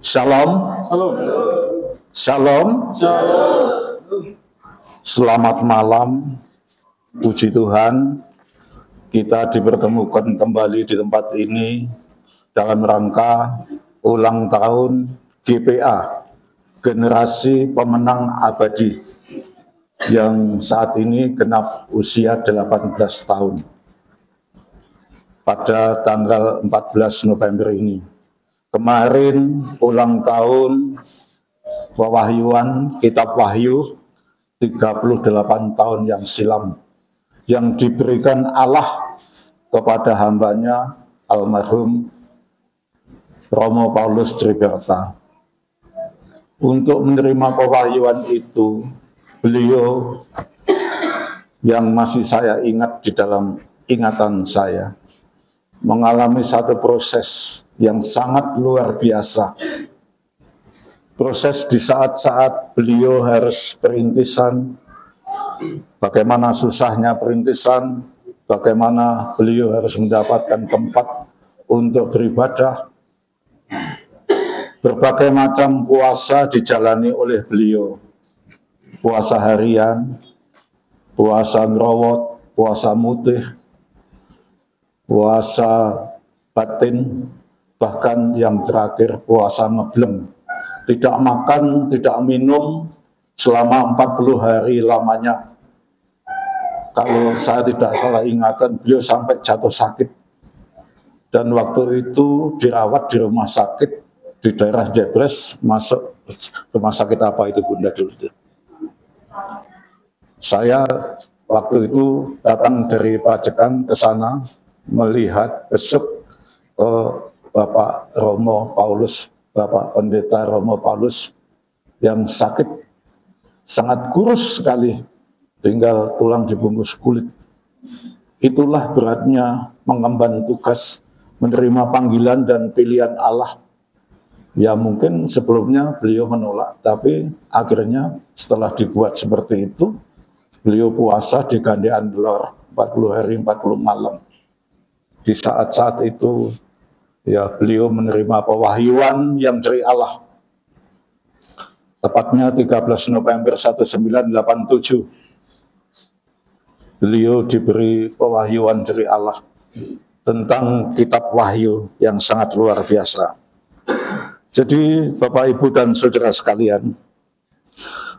Shalom. Shalom. Selamat malam. Puji Tuhan, kita dipertemukan kembali di tempat ini dalam rangka ulang tahun GPA, Generasi Pemenang Abadi, yang saat ini genap usia 18 tahun. Pada tanggal 14 November ini. Kemarin ulang tahun pewahyuan Kitab Wahyu 38 tahun yang silam, yang diberikan Allah kepada hambanya almarhum Romo Paulus Triberta. Untuk menerima pewahyuan itu, beliau yang masih saya ingat di dalam ingatan saya, mengalami satu proses yang sangat luar biasa. Proses di saat-saat beliau harus perintisan, bagaimana susahnya perintisan, bagaimana beliau harus mendapatkan tempat untuk beribadah. Berbagai macam puasa dijalani oleh beliau. Puasa harian, puasa ngerawat, puasa mutih, puasa batin, bahkan yang terakhir puasa ngebleng. Tidak makan, tidak minum selama 40 hari lamanya. Kalau saya tidak salah ingatan, beliau sampai jatuh sakit. Dan waktu itu dirawat di rumah sakit di daerah Jebres. Masuk rumah sakit apa itu Bunda dulu? Saya waktu itu datang dari Pajekan ke sana melihat besok Bapak Romo Paulus, Bapak Pendeta Romo Paulus yang sakit, sangat kurus sekali, tinggal tulang dibungkus kulit. Itulah beratnya mengemban tugas, menerima panggilan dan pilihan Allah. Ya mungkin sebelumnya beliau menolak, tapi akhirnya setelah dibuat seperti itu, beliau puasa di Gandean Lor 40 hari 40 malam. Di saat-saat itu, ya beliau menerima pewahyuan yang dari Allah. Tepatnya 13 November 1987, beliau diberi pewahyuan dari Allah tentang Kitab Wahyu yang sangat luar biasa. Jadi Bapak Ibu dan Saudara sekalian,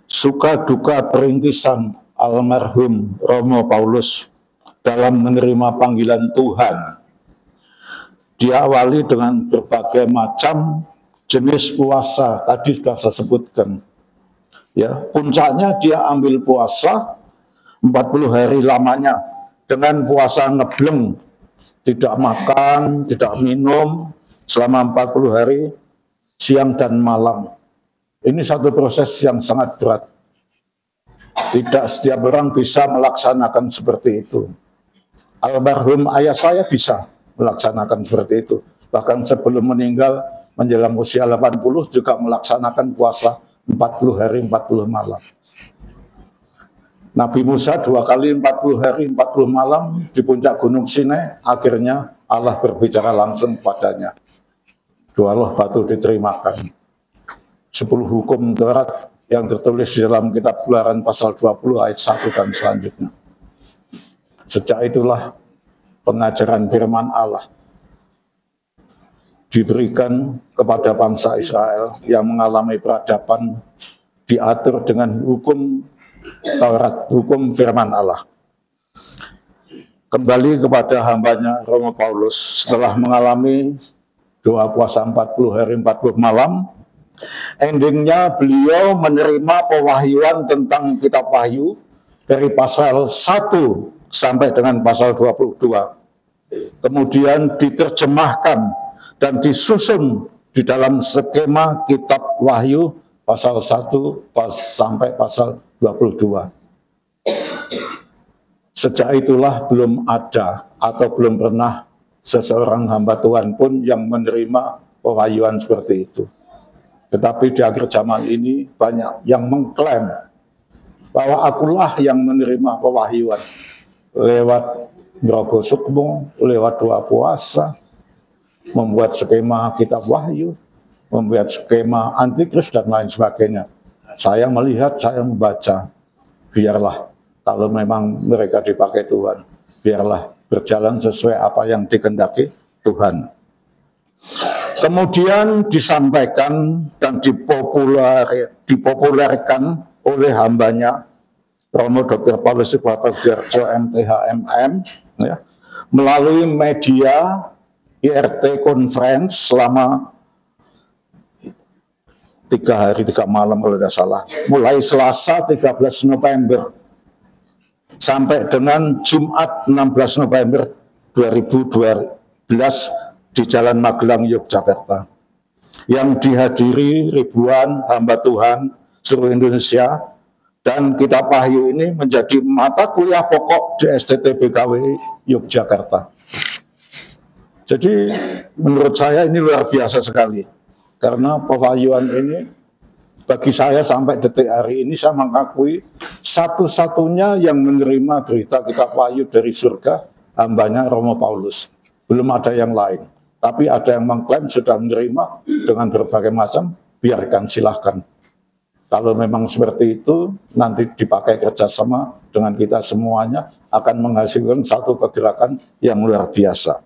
suka duka perintisan almarhum Romo Paulus dalam menerima panggilan Tuhan diawali dengan berbagai macam jenis puasa. Tadi sudah saya sebutkan. Ya, puncaknya dia ambil puasa 40 hari lamanya dengan puasa ngebleng, tidak makan, tidak minum selama 40 hari siang dan malam. Ini satu proses yang sangat berat. Tidak setiap orang bisa melaksanakan seperti itu. Almarhum ayah saya bisa melaksanakan seperti itu. Bahkan sebelum meninggal menjelang usia 80 juga melaksanakan puasa 40 hari 40 malam. Nabi Musa 2 kali 40 hari 40 malam di puncak Gunung Sinai, akhirnya Allah berbicara langsung padanya. 2 loh batu diterimakan. 10 hukum Taurat yang tertulis di dalam kitab Keluaran pasal 20 ayat 1 dan selanjutnya. Sejak itulah pengajaran firman Allah diberikan kepada bangsa Israel yang mengalami peradaban, diatur dengan hukum Taurat, hukum firman Allah. Kembali kepada hambanya Romo Paulus, setelah mengalami doa puasa 40 hari 40 malam, endingnya beliau menerima pewahyuan tentang Kitab Wahyu dari pasal 1 sampai dengan pasal 22. Kemudian diterjemahkan dan disusun di dalam skema Kitab Wahyu pasal 1 sampai pasal 22. Sejak itulah belum ada atau belum pernah seseorang hamba Tuhan pun yang menerima pewahyuan seperti itu. Tetapi di akhir zaman ini banyak yang mengklaim bahwa akulah yang menerima pewahyuan lewat Ngrogo Sukmo, lewat doa puasa, membuat skema Kitab Wahyu, membuat skema antikris dan lain sebagainya. Saya melihat, saya membaca, biarlah kalau memang mereka dipakai Tuhan, biarlah berjalan sesuai apa yang dikehendaki Tuhan. Kemudian disampaikan dan dipopulerkan oleh hambanya Romo Dr. Paulus Subratagarjo MTH-MM ya, melalui media IRT Conference selama 3 hari 3 malam kalau tidak salah, mulai Selasa 13 November sampai dengan Jumat 16 November 2012 di Jalan Magelang, Yogyakarta, yang dihadiri ribuan hamba Tuhan seluruh Indonesia, dan Kitab Wahyu ini menjadi mata kuliah pokok di STT BKW Yogyakarta. Jadi menurut saya ini luar biasa sekali, karena pewahyuan ini bagi saya sampai detik hari ini saya mengakui satu-satunya yang menerima berita Kitab Wahyu dari surga hambanya Romo Paulus. Belum ada yang lain. Tapi ada yang mengklaim sudah menerima dengan berbagai macam, biarkan, silahkan. Kalau memang seperti itu, nanti dipakai kerjasama dengan kita semuanya, akan menghasilkan satu pergerakan yang luar biasa.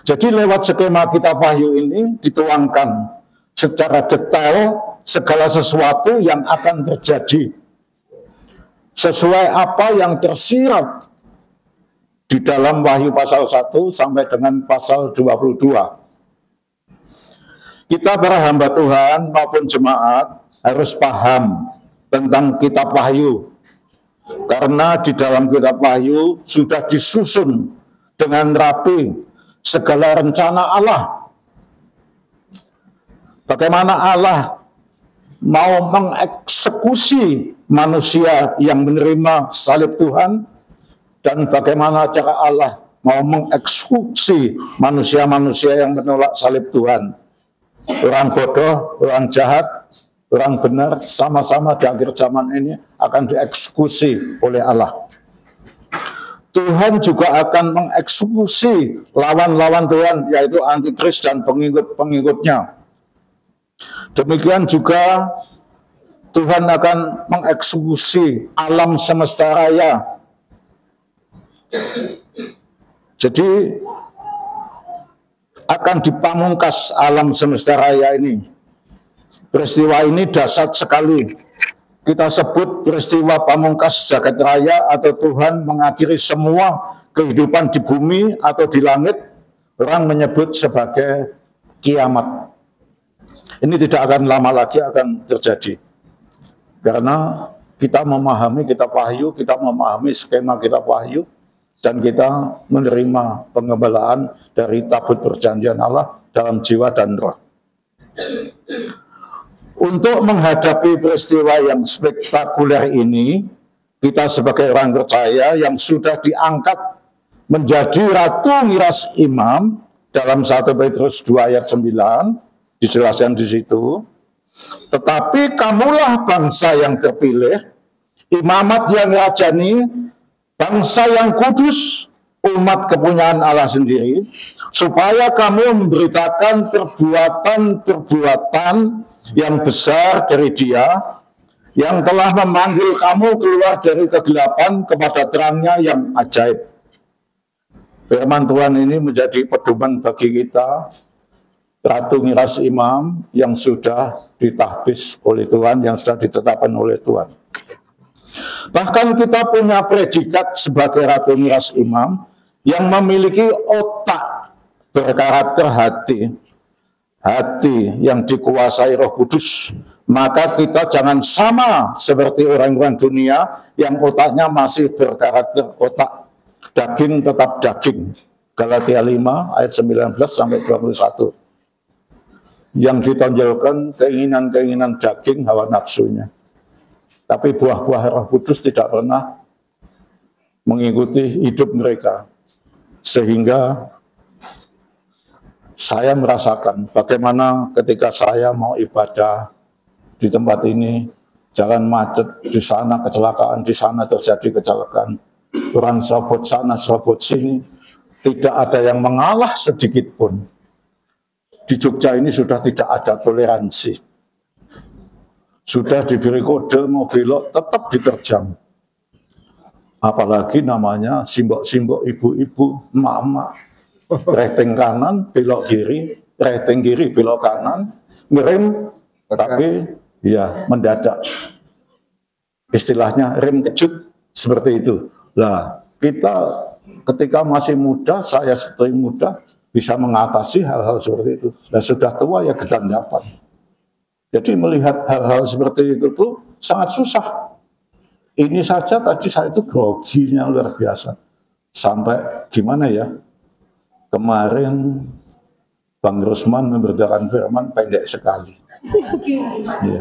Jadi lewat skema Kitab Wahyu ini dituangkan secara detail segala sesuatu yang akan terjadi, sesuai apa yang tersirat di dalam Wahyu pasal 1 sampai dengan pasal 22. Kita para hamba Tuhan maupun jemaat harus paham tentang Kitab Wahyu, karena di dalam Kitab Wahyu sudah disusun dengan rapi segala rencana Allah. Bagaimana Allah mau mengeksekusi manusia yang menerima salib Tuhan, dan bagaimana cara Allah mau mengeksekusi manusia-manusia yang menolak salib Tuhan. Orang bodoh, orang jahat, orang benar, sama-sama di akhir zaman ini akan dieksekusi oleh Allah. Tuhan juga akan mengeksekusi lawan-lawan Tuhan, yaitu antikris dan pengikut-pengikutnya. Demikian juga Tuhan akan mengeksekusi alam semesta raya. Jadi akan dipamungkas alam semesta raya ini. Peristiwa ini dahsyat sekali. Kita sebut peristiwa pamungkas jagat raya, atau Tuhan mengakhiri semua kehidupan di bumi atau di langit. Orang menyebut sebagai kiamat. Ini tidak akan lama lagi akan terjadi. Karena kita memahami Kitab Wahyu, kita memahami skema Kitab Wahyu, dan kita menerima pengembalaan dari tabut perjanjian Allah dalam jiwa dan roh. Untuk menghadapi peristiwa yang spektakuler ini, kita sebagai orang percaya yang sudah diangkat menjadi Ratu Miras Imam dalam 1 Petrus 2 ayat 9, dijelaskan di situ. Tetapi kamulah bangsa yang terpilih, imamat yang rajani, bangsa yang kudus, umat kepunyaan Allah sendiri, supaya kamu memberitakan perbuatan-perbuatan yang besar dari Dia, yang telah memanggil kamu keluar dari kegelapan kepada terangnya yang ajaib. Firman Tuhan ini menjadi pedoman bagi kita, Ratu Miras Imam yang sudah ditahbis oleh Tuhan, yang sudah ditetapkan oleh Tuhan. Bahkan kita punya predikat sebagai Ratu Miras Imam yang memiliki otak berkarakter hati yang dikuasai Roh Kudus. Maka kita jangan sama seperti orang-orang dunia yang otaknya masih berkarakter otak daging tetap daging. Galatia 5 ayat 19 sampai 21. Yang ditonjolkan keinginan-keinginan daging, hawa nafsunya. Tapi buah-buah Roh Kudus tidak pernah mengikuti hidup mereka. Sehingga saya merasakan bagaimana ketika saya mau ibadah di tempat ini, jalan macet, di sana kecelakaan, di sana terjadi kecelakaan. Orang serobot sana, serobot sini, tidak ada yang mengalah sedikit pun. di Jogja ini sudah tidak ada toleransi. Sudah diberi kode mau belok tetap diterjang. Apalagi namanya simbok-simbok ibu-ibu, emak-emak. Reteng kanan, belok kiri, reteng kiri, belok kanan, ngerem, tapi ya mendadak. Istilahnya rem kejut, seperti itu. Nah, kita ketika masih muda, saya seperti muda, bisa mengatasi hal-hal seperti itu. Dan sudah tua ya gedandapan. Jadi melihat hal-hal seperti itu tuh sangat susah. Ini saja tadi saya itu groginya luar biasa. Sampai gimana ya, kemarin Bang Rusman memberitakan firman pendek sekali. Ya.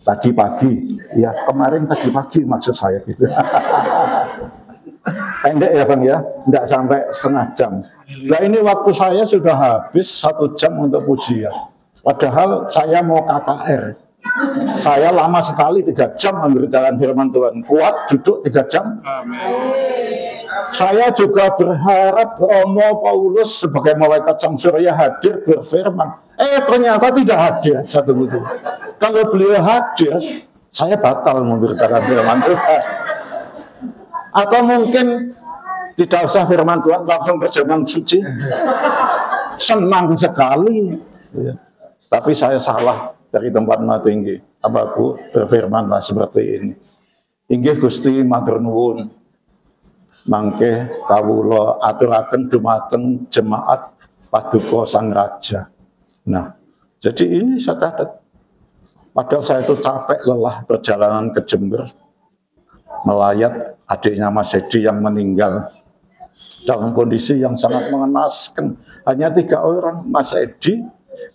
Tadi pagi, ya kemarin tadi pagi maksud saya gitu. Pendek ya Bang ya, tidak sampai setengah jam. Nah ini waktu saya sudah habis 1 jam untuk pujian. Padahal saya mau KKR. Saya lama sekali 3 jam memberitakan firman Tuhan. Kuat duduk 3 jam. Saya juga berharap Romo Paulus sebagai malaikat sang surya hadir berfirman. Ternyata tidak hadir satu itu. Kalau beliau hadir, saya batal memberitakan firman Tuhan. Atau mungkin tidak usah firman Tuhan, langsung perjamuan suci. Senang sekali. Ya. Tapi saya salah dari tempat tinggi. Aku berfirmanlah seperti ini. Inggih Gusti matur nuwun. Mangke kawula aturaken dumateng jemaat Paduka Sang Raja. Nah, jadi ini saya catat. Padahal saya itu capek lelah perjalanan ke Jember, melayat adiknya Mas Edi yang meninggal dalam kondisi yang sangat mengenaskan. Hanya 3 orang, Mas Edi,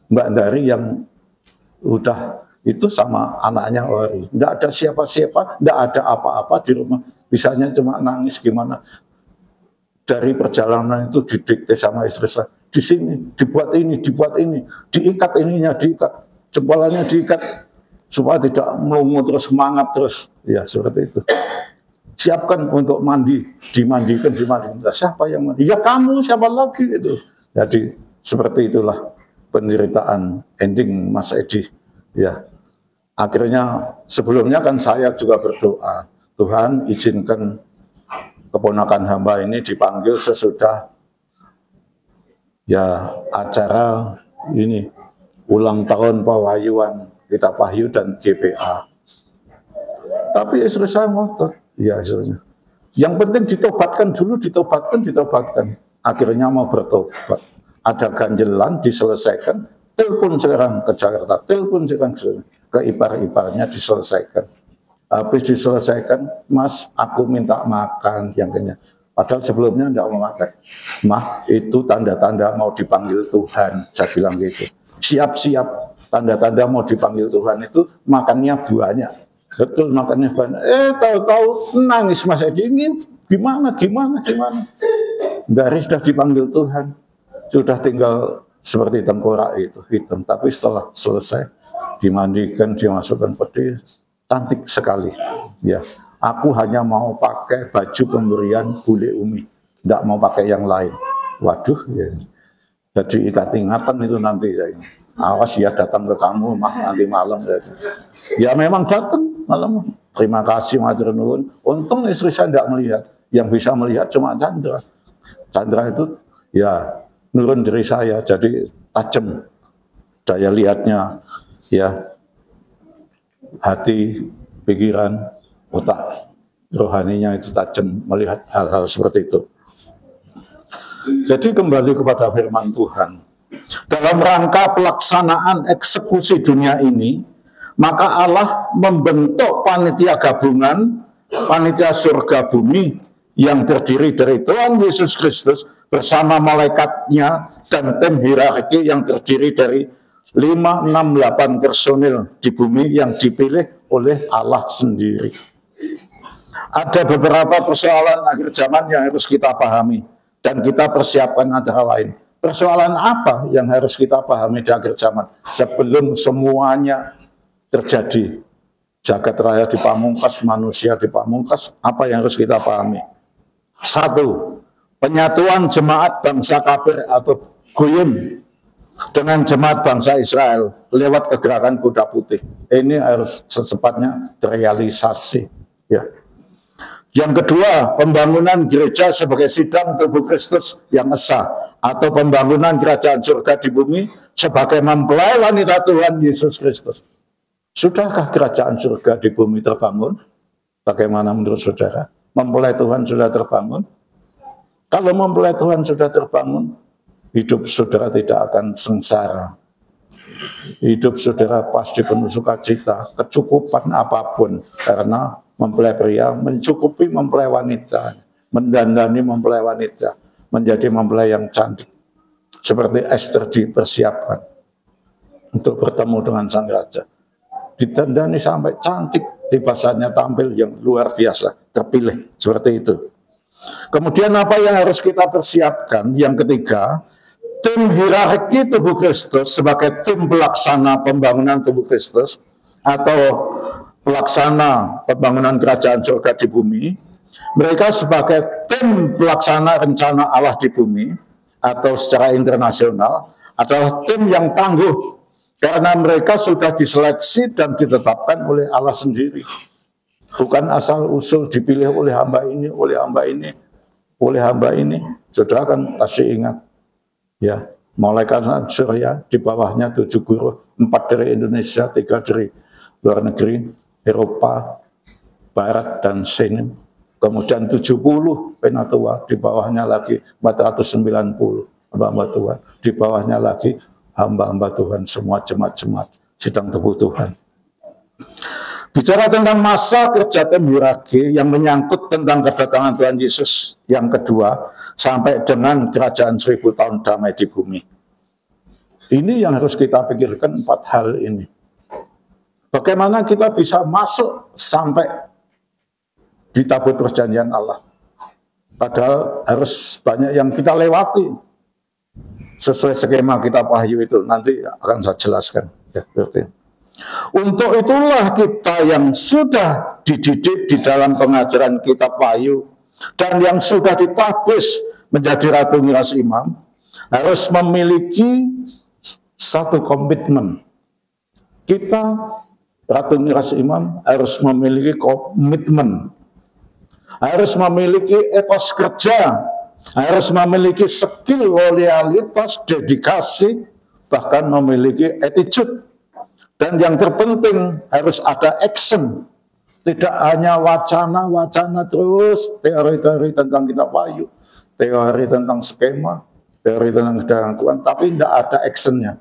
Mbak Dari yang udah itu sama anaknya Ori. Nggak ada siapa-siapa, nggak ada apa-apa di rumah. Bisanya cuma nangis gimana. Dari perjalanan itu didikte sama istri saya. Di sini, dibuat ini, diikat ininya, diikat. Jempolnya diikat. Supaya tidak melungu terus, semangat terus. Ya, seperti itu. Siapkan untuk mandi, dimandikan. Nah, siapa yang mandi? Ya kamu, siapa lagi itu. Jadi, seperti itulah penderitaan ending Mas Edi. Ya, akhirnya sebelumnya kan saya juga berdoa, Tuhan izinkan keponakan hamba ini dipanggil sesudah ya acara ini ulang tahun Pawahyuan Kitab Wahyu dan GPA. Tapi istri saya ngotot, ya istrinya. Yang penting ditobatkan dulu, ditobatkan. Akhirnya mau bertobat. Ada ganjelan diselesaikan, telepon sekarang ke Jakarta, telepon sekarang ke ipar-iparnya diselesaikan. Habis diselesaikan, Mas, aku minta makan yang kenyang. Padahal sebelumnya tidak mau makan. Mah, itu tanda-tanda mau dipanggil Tuhan, saya bilang gitu. Siap-siap, tanda-tanda mau dipanggil Tuhan itu makannya banyak. Betul makannya banyak. Tahu-tahu nangis Mas Edi, ingin gimana. Dari sudah dipanggil Tuhan. Sudah tinggal seperti tengkorak itu, hitam. Tapi setelah selesai, dimandikan, dimasukkan peti, cantik sekali. Ya, aku hanya mau pakai baju pemberian Bule Umi, tidak mau pakai yang lain. Waduh, ya. Jadi ikat ingatan itu nanti saya. Awas ya datang ke kamu, nanti malam. Ya memang datang malam. Terima kasih, matur nuwun. Untung istri saya tidak melihat. Yang bisa melihat cuma Chandra. Chandra itu ya nurun dari saya, jadi tajam daya lihatnya, ya hati, pikiran, otak rohaninya itu tajam melihat hal-hal seperti itu. Jadi kembali kepada firman Tuhan, dalam rangka pelaksanaan eksekusi dunia ini, maka Allah membentuk panitia gabungan, panitia surga bumi yang terdiri dari Tuhan Yesus Kristus bersama malaikatnya dan tim hierarki yang terdiri dari 5, 6, 8 personil di bumi yang dipilih oleh Allah sendiri. Ada beberapa persoalan akhir zaman yang harus kita pahami dan kita persiapkan antara lain. Persoalan apa yang harus kita pahami di akhir zaman sebelum semuanya terjadi? Jagat raya dipamungkas, manusia dipamungkas, apa yang harus kita pahami? 1. Penyatuan jemaat bangsa kafir atau goyim. dengan jemaat bangsa Israel lewat kegerakan kuda putih. Ini harus secepatnya terrealisasi. Ya. Yang kedua, pembangunan gereja sebagai sidang tubuh Kristus yang esa, atau pembangunan kerajaan surga di bumi sebagai mempelai wanita Tuhan Yesus Kristus. Sudahkah kerajaan surga di bumi terbangun? Bagaimana menurut saudara? Mempelai Tuhan sudah terbangun? Kalau mempelai Tuhan sudah terbangun, hidup saudara tidak akan sengsara. Hidup saudara pasti penuh sukacita, kecukupan apapun, karena mempelai pria mencukupi mempelai wanita, mendandani mempelai wanita, menjadi mempelai yang cantik. Seperti Esther dipersiapkan untuk bertemu dengan sang raja. Ditandani sampai cantik, tiba saatnya tampil yang luar biasa, terpilih, seperti itu. Kemudian apa yang harus kita persiapkan? Yang ketiga, tim hierarki tubuh Kristus sebagai tim pelaksana pembangunan tubuh Kristus atau pelaksana pembangunan kerajaan surga di bumi. Mereka sebagai tim pelaksana rencana Allah di bumi atau secara internasional adalah tim yang tangguh karena mereka sudah diseleksi dan ditetapkan oleh Allah sendiri. Bukan asal usul dipilih oleh hamba ini, oleh hamba ini, oleh hamba ini. Saudara kan pasti ingat. Ya, malaikat Surya di bawahnya 7 guru, 4 dari Indonesia, 3 dari luar negeri, Eropa, Barat, dan Sini. Kemudian 70 penatua, di bawahnya lagi 490 hamba-hamba Tuhan. Di bawahnya lagi hamba-hamba Tuhan, semua jemaat-jemaat sidang tubuh Tuhan. Bicara tentang masa kerja tim hierarki yang menyangkut tentang kedatangan Tuhan Yesus yang kedua sampai dengan kerajaan 1000 tahun damai di bumi. Ini yang harus kita pikirkan, 4 hal ini. Bagaimana kita bisa masuk sampai di tabut perjanjian Allah. Padahal harus banyak yang kita lewati. Sesuai skema kitab Wahyu itu, nanti akan saya jelaskan. Ya, berarti. Untuk itulah kita yang sudah dididik di dalam pengajaran kitab Wahyu dan yang sudah ditabis menjadi Ratu Miras Imam harus memiliki satu komitmen. Kita Ratu Miras Imam harus memiliki komitmen, harus memiliki etos kerja, harus memiliki skill, loyalitas, dedikasi, bahkan memiliki attitude. Dan yang terpenting harus ada action. Tidak hanya wacana-wacana terus, teori-teori tentang kitab Wahyu, teori tentang skema, teori tentang kedatangan Tuhan, tapi tidak ada actionnya,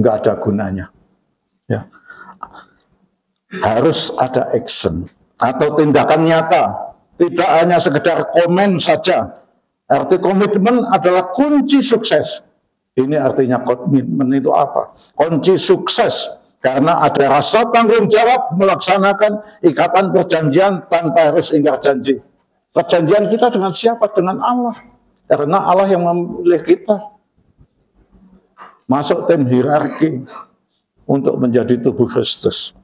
nggak ada gunanya. Ya. Harus ada action atau tindakan nyata. Tidak hanya sekedar komen saja. Arti komitmen adalah kunci sukses. Ini artinya komitmen itu apa? Kunci sukses. Karena ada rasa tanggung jawab melaksanakan ikatan perjanjian tanpa harus ingkar janji. Perjanjian kita dengan siapa? Dengan Allah. Karena Allah yang memilih kita. Masuk tim hierarki untuk menjadi tubuh Kristus.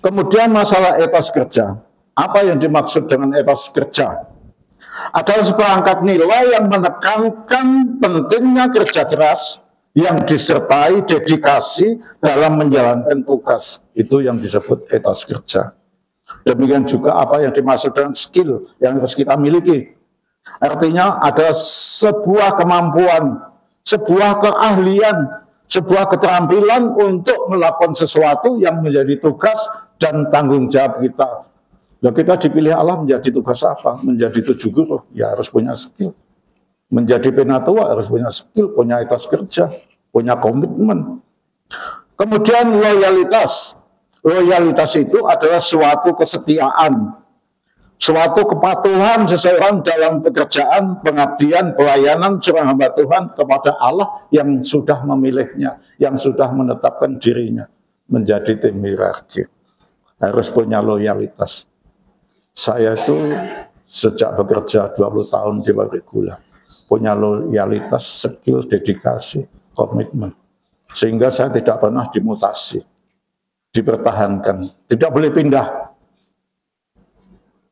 Kemudian masalah etos kerja. Apa yang dimaksud dengan etos kerja? Adalah seperangkat nilai yang menekankan pentingnya kerja keras yang disertai dedikasi dalam menjalankan tugas. Itu yang disebut etos kerja. Demikian juga apa yang dimaksud dengan skill yang harus kita miliki. Artinya ada sebuah kemampuan, sebuah keahlian, sebuah keterampilan untuk melakukan sesuatu yang menjadi tugas dan tanggung jawab kita. Nah, kita dipilih Allah menjadi tugas apa? Menjadi 7 guru, ya harus punya skill. Menjadi penatua harus punya skill, punya etos kerja, punya komitmen. Kemudian loyalitas. Loyalitas itu adalah suatu kesetiaan, suatu kepatuhan seseorang dalam pekerjaan, pengabdian, pelayanan seorang hamba Tuhan kepada Allah yang sudah memilihnya, yang sudah menetapkan dirinya menjadi tim hierarki. Harus punya loyalitas. Saya itu sejak bekerja 20 tahun di pabrik gula, punya loyalitas, skill, dedikasi, komitmen. Sehingga saya tidak pernah dimutasi, dipertahankan. Tidak boleh pindah.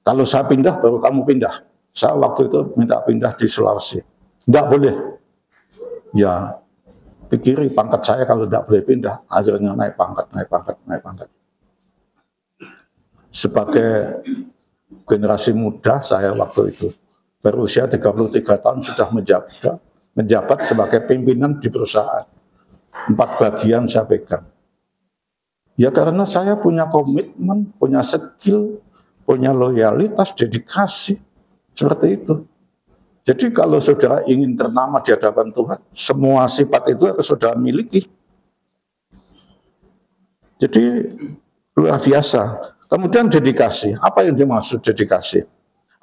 Kalau saya pindah, baru kamu pindah. Saya waktu itu minta pindah di Sulawesi. Tidak boleh. Ya, pikiri pangkat saya kalau tidak boleh pindah, akhirnya naik pangkat. Sebagai generasi muda saya waktu itu, berusia 33 tahun sudah menjabat sebagai pimpinan di perusahaan. 4 bagian saya pegang. Ya karena saya punya komitmen, punya skill, punya loyalitas, dedikasi. Seperti itu. Jadi kalau saudara ingin ternama di hadapan Tuhan, semua sifat itu harus saudara miliki. Jadi luar biasa. Kemudian dedikasi. Apa yang dimaksud dedikasi?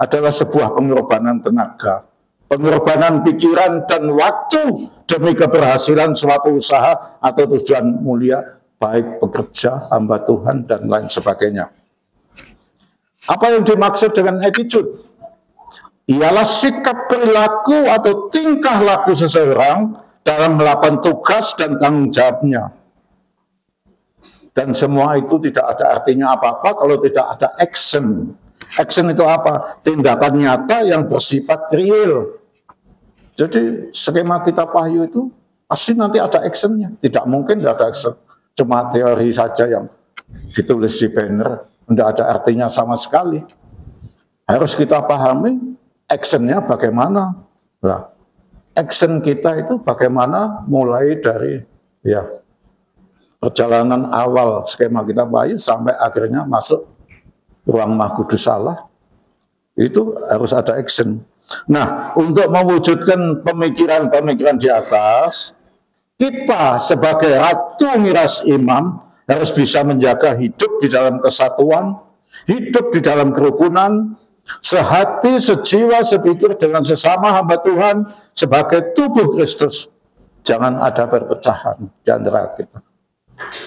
Adalah sebuah pengorbanan tenaga, pengorbanan pikiran dan waktu demi keberhasilan suatu usaha atau tujuan mulia, baik pekerja, hamba Tuhan, dan lain sebagainya. Apa yang dimaksud dengan attitude? Ialah sikap perilaku atau tingkah laku seseorang dalam melakukan tugas dan tanggung jawabnya. Dan semua itu tidak ada artinya apa-apa kalau tidak ada action. Action itu apa? Tindakan nyata yang bersifat real. Jadi skema kitab Wahyu itu pasti nanti ada actionnya. Tidak mungkin tidak ada action. Cuma teori saja yang ditulis di banner, tidak ada artinya sama sekali. Harus kita pahami actionnya bagaimana. Nah, action kita itu bagaimana mulai dari perjalanan awal skema kitab Wahyu sampai akhirnya masuk ruang Maha Kudus Allah. Itu harus ada action. Nah, untuk mewujudkan pemikiran-pemikiran di atas, kita sebagai ratu miras imam harus bisa menjaga hidup di dalam kesatuan, hidup di dalam kerukunan, sehati, sejiwa, sepikir dengan sesama hamba Tuhan sebagai tubuh Kristus. Jangan ada perpecahan di antara kita.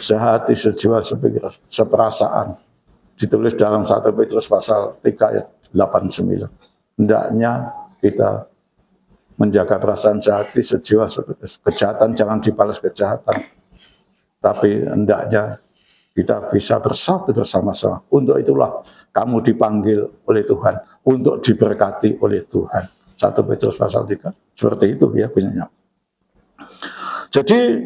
Sehati, sejiwa, sepikir, seperasaan. Ditulis dalam 1 Petrus pasal 3 ayat 8-9. Hendaknya kita menjaga perasaan sehati, sejiwa, sepikir. Kejahatan jangan dibalas kejahatan. Tapi hendaknya kita bisa bersatu bersama-sama. Untuk itulah kamu dipanggil oleh Tuhan, untuk diberkati oleh Tuhan. 1 Petrus pasal 3, seperti itu ya bunyinya. Jadi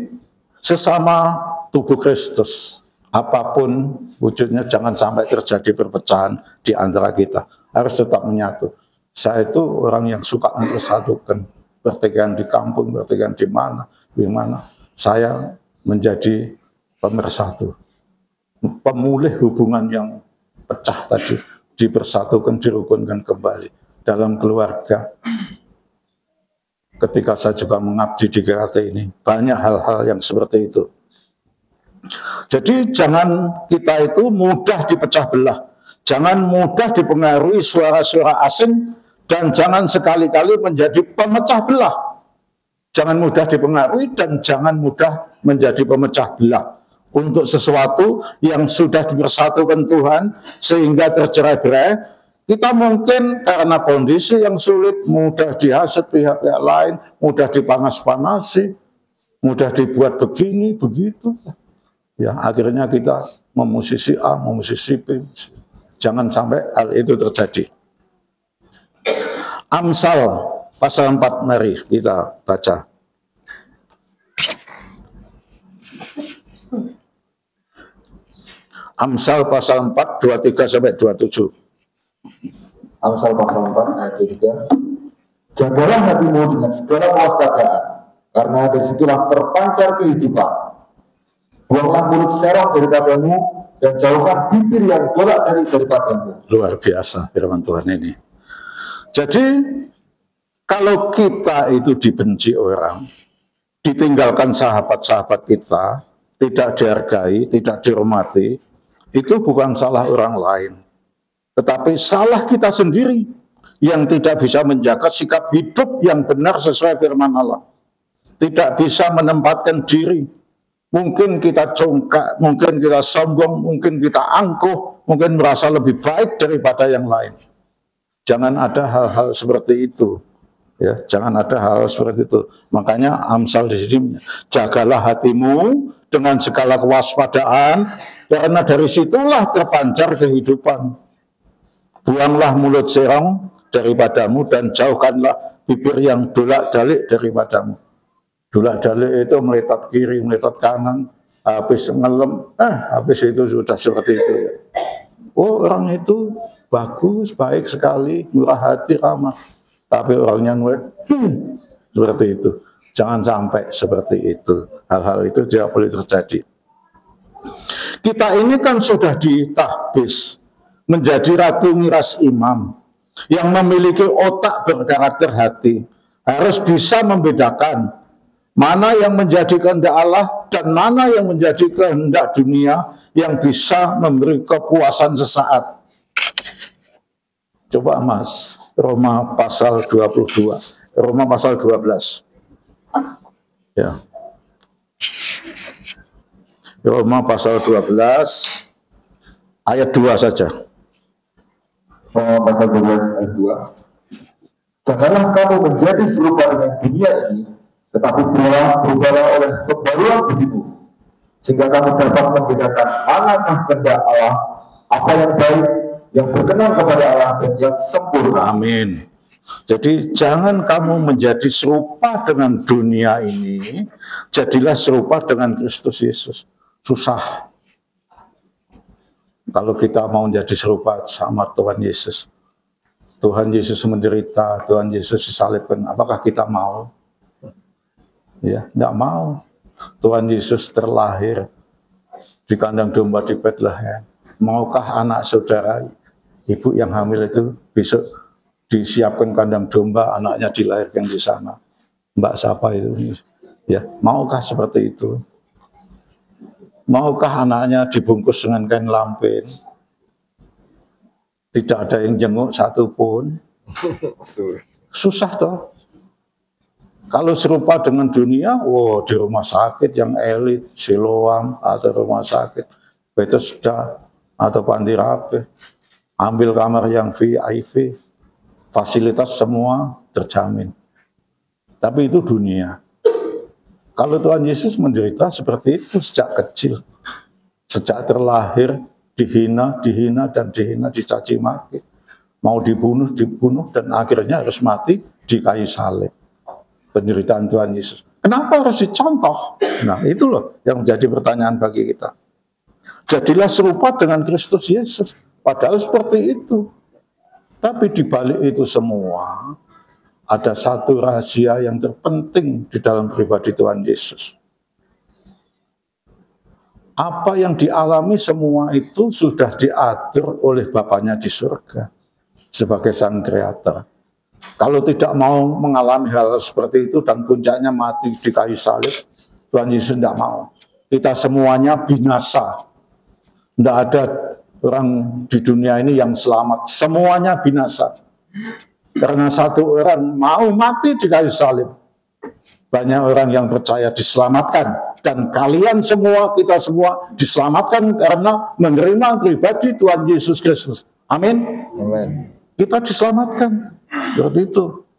sesama tubuh Kristus, apapun wujudnya jangan sampai terjadi perpecahan di antara kita. Harus tetap menyatu. Saya itu orang yang suka mempersatukan, bertegan di kampung, bertegan di mana. Saya menjadi pemersatu. Pemulih hubungan yang pecah tadi, dipersatukan, dirukunkan kembali dalam keluarga. Ketika saya juga mengabdi di GKT ini, banyak hal-hal yang seperti itu. Jadi jangan kita itu mudah dipecah belah, jangan mudah dipengaruhi suara-suara asing, dan jangan sekali-kali menjadi pemecah belah. Jangan mudah dipengaruhi dan jangan mudah menjadi pemecah belah untuk sesuatu yang sudah dipersatukan Tuhan sehingga tercerai-berai. Kita mungkin karena kondisi yang sulit, mudah dihasut pihak-pihak lain, mudah dipanas-panasi, mudah dibuat begini, begitu. Ya, akhirnya kita memusisi A, memusisi B. Jangan sampai hal itu terjadi. Amsal pasal 4, mari kita baca. Amsal pasal 4, 23-27. Amsal pasal 4 ayat 23. Jagalah hatimu dengan segala kewaspadaan, karena dari situlah terpancar kehidupan. Buanglah mulut serong daripadamu, dan jauhkan bibir yang bolak-balik daripadamu. Luar biasa firman Tuhan ini. Jadi kalau kita itu dibenci orang, ditinggalkan sahabat-sahabat kita, tidak dihargai, tidak dihormati, itu bukan salah orang lain, tetapi salah kita sendiri yang tidak bisa menjaga sikap hidup yang benar sesuai firman Allah. Tidak bisa menempatkan diri. Mungkin kita congkak, mungkin kita sombong, mungkin kita angkuh, mungkin merasa lebih baik daripada yang lain. Jangan ada hal-hal seperti itu. Ya, jangan ada hal seperti itu. Makanya Amsal di sini, jagalah hatimu dengan segala kewaspadaan, karena dari situlah terpancar kehidupan. Buanglah mulut serong daripadamu, dan jauhkanlah bibir yang dolak-dalik daripadamu. Dulak-dalik itu meletot kiri, meletot kanan, habis ngelem, habis itu sudah seperti itu. Oh, orang itu bagus, baik sekali, murah hati, ramah. Tapi orangnya seperti itu. Jangan sampai seperti itu. Hal-hal itu tidak boleh terjadi. Kita ini kan sudah ditahbis menjadi ratu miras imam yang memiliki otak berkarakter hati. Harus bisa membedakan mana yang menjadi kehendak Allah dan mana yang menjadi kehendak dunia yang bisa memberi kepuasan sesaat. Coba Mas, Roma pasal 22, Roma pasal 12. Ya. Roma pasal 12 ayat 2 saja. Roma pasal 12 ayat 2. Janganlah kamu menjadi serupa dengan dunia ini, tetapi berubahlah oleh pembaruan budimu, sehingga kamu dapat membedakan manakah kehendak Allah, apa yang baik, yang berkenan kepada Allah, dan yang sempurna. Amin. Jadi jangan kamu menjadi serupa dengan dunia ini, jadilah serupa dengan Kristus Yesus. Susah. Kalau kita mau menjadi serupa sama Tuhan Yesus. Tuhan Yesus menderita, Tuhan Yesus disalibkan, apakah kita mau? Ya, tidak mau. Tuhan Yesus terlahir di kandang domba di Bethlehem. Maukah anak saudara, ibu yang hamil itu besok disiapkan kandang domba, anaknya dilahirkan di sana? Mbak siapa itu? Ya, maukah seperti itu? Maukah anaknya dibungkus dengan kain lampin? Tidak ada yang jenguk satupun. Susah toh. Kalau serupa dengan dunia, di rumah sakit yang elit, Siloam atau rumah sakit Bethesda atau Panti Rapih, ambil kamar yang VIP, fasilitas semua terjamin. Tapi itu dunia. Kalau Tuhan Yesus menderita seperti itu sejak kecil, sejak terlahir, dihina, dicaci maki, mau dibunuh, dan akhirnya harus mati di kayu salib. Penderitaan Tuhan Yesus. Kenapa harus dicontoh? Nah, itu loh yang menjadi pertanyaan bagi kita. Jadilah serupa dengan Kristus Yesus. Padahal seperti itu. Tapi di balik itu semua, ada satu rahasia yang terpenting di dalam pribadi Tuhan Yesus. Apa yang dialami semua itu sudah diatur oleh Bapaknya di surga sebagai Sang Kreator. Kalau tidak mau mengalami hal seperti itu dan puncaknya mati di kayu salib, Tuhan Yesus tidak mau. Kita semuanya binasa. Tidak ada orang di dunia ini yang selamat. Semuanya binasa. Karena satu orang mau mati di kayu salib. Banyak orang yang percaya diselamatkan. Dan kalian semua, kita semua diselamatkan karena menerima pribadi Tuhan Yesus Kristus. Amin. Amin. Kita diselamatkan. Seperti itu.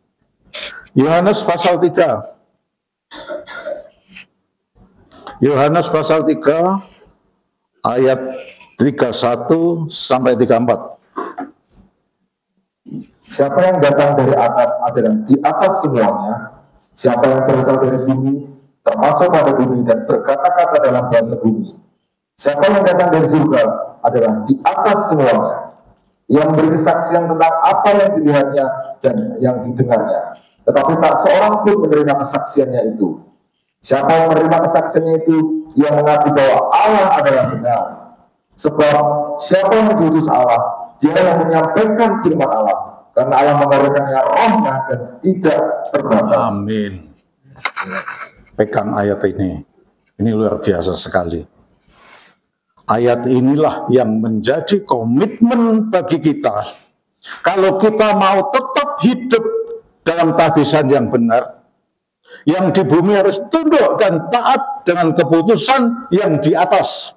Yohanes pasal 3. Yohanes pasal 3 ayat 31 sampai 34. Siapa yang datang dari atas adalah di atas semuanya. Siapa yang berasal dari bumi termasuk pada bumi dan berkata-kata dalam bahasa bumi. Siapa yang datang dari surga adalah di atas semuanya, yang memberi kesaksian tentang apa yang dilihatnya dan yang didengarnya. Tetapi tak seorang pun menerima kesaksiannya itu. Siapa yang menerima kesaksiannya itu, yang mengaku bahwa Allah adalah benar. Sebab siapa yang diutus Allah, dia yang menyampaikan firman Allah. Karena Allah mengaruniakannya rohnya dan tidak terbatas. Amin. Pegang ayat ini. Ini luar biasa sekali. Ayat inilah yang menjadi komitmen bagi kita. Kalau kita mau tetap hidup dalam tahbisan yang benar, yang di bumi harus tunduk dan taat dengan keputusan yang di atas.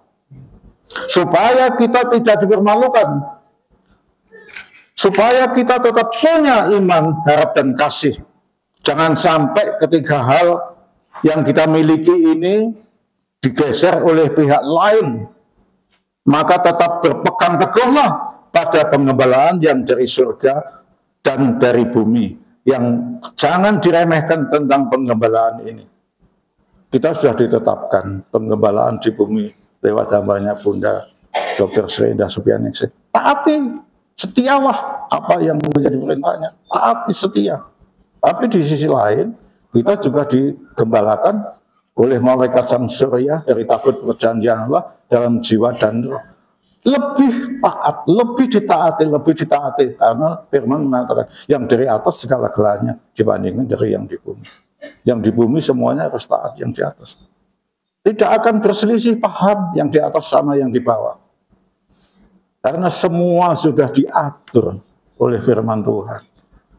Supaya kita tidak dipermalukan. Supaya kita tetap punya iman, harap, dan kasih. Jangan sampai ketiga hal yang kita miliki ini digeser oleh pihak lain. Maka tetap berpegang teguhlah pada pengembalaan yang dari surga dan dari bumi. Yang jangan diremehkan tentang pengembalaan ini. kita sudah ditetapkan penggembalaan di bumi lewat hambanya Bunda Dr. Srenda Supianingsih. Taati, setialah apa yang menjadi perintahnya. Taati, setia. Tapi di sisi lain, kita juga digembalakan oleh malaikat sang surya dari tabut perjanjian Allah dalam jiwa dan roh. Lebih taat, lebih ditaati, karena firman mengatakan yang dari atas segala-galanya dibandingkan dari yang di bumi. Yang di bumi semuanya harus taat yang di atas. Tidak akan berselisih paham yang di atas sama yang di bawah. Karena semua sudah diatur oleh firman Tuhan.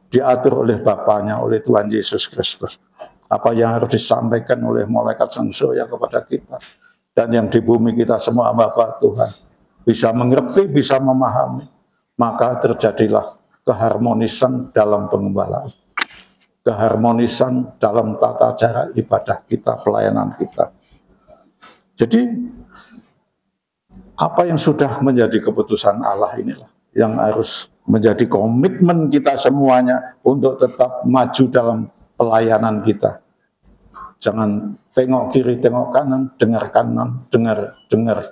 Diatur oleh Bapaknya, oleh Tuhan Yesus Kristus. Apa yang harus disampaikan oleh malaikat sang surya kepada kita. Dan yang di bumi kita semua hamba Tuhan. Bisa mengerti, bisa memahami. Maka terjadilah keharmonisan dalam pengembalaan. Keharmonisan dalam tata cara ibadah kita, pelayanan kita. Jadi, apa yang sudah menjadi keputusan Allah inilah yang harus menjadi komitmen kita semuanya untuk tetap maju dalam pelayanan kita. Jangan tengok kiri, tengok kanan, dengar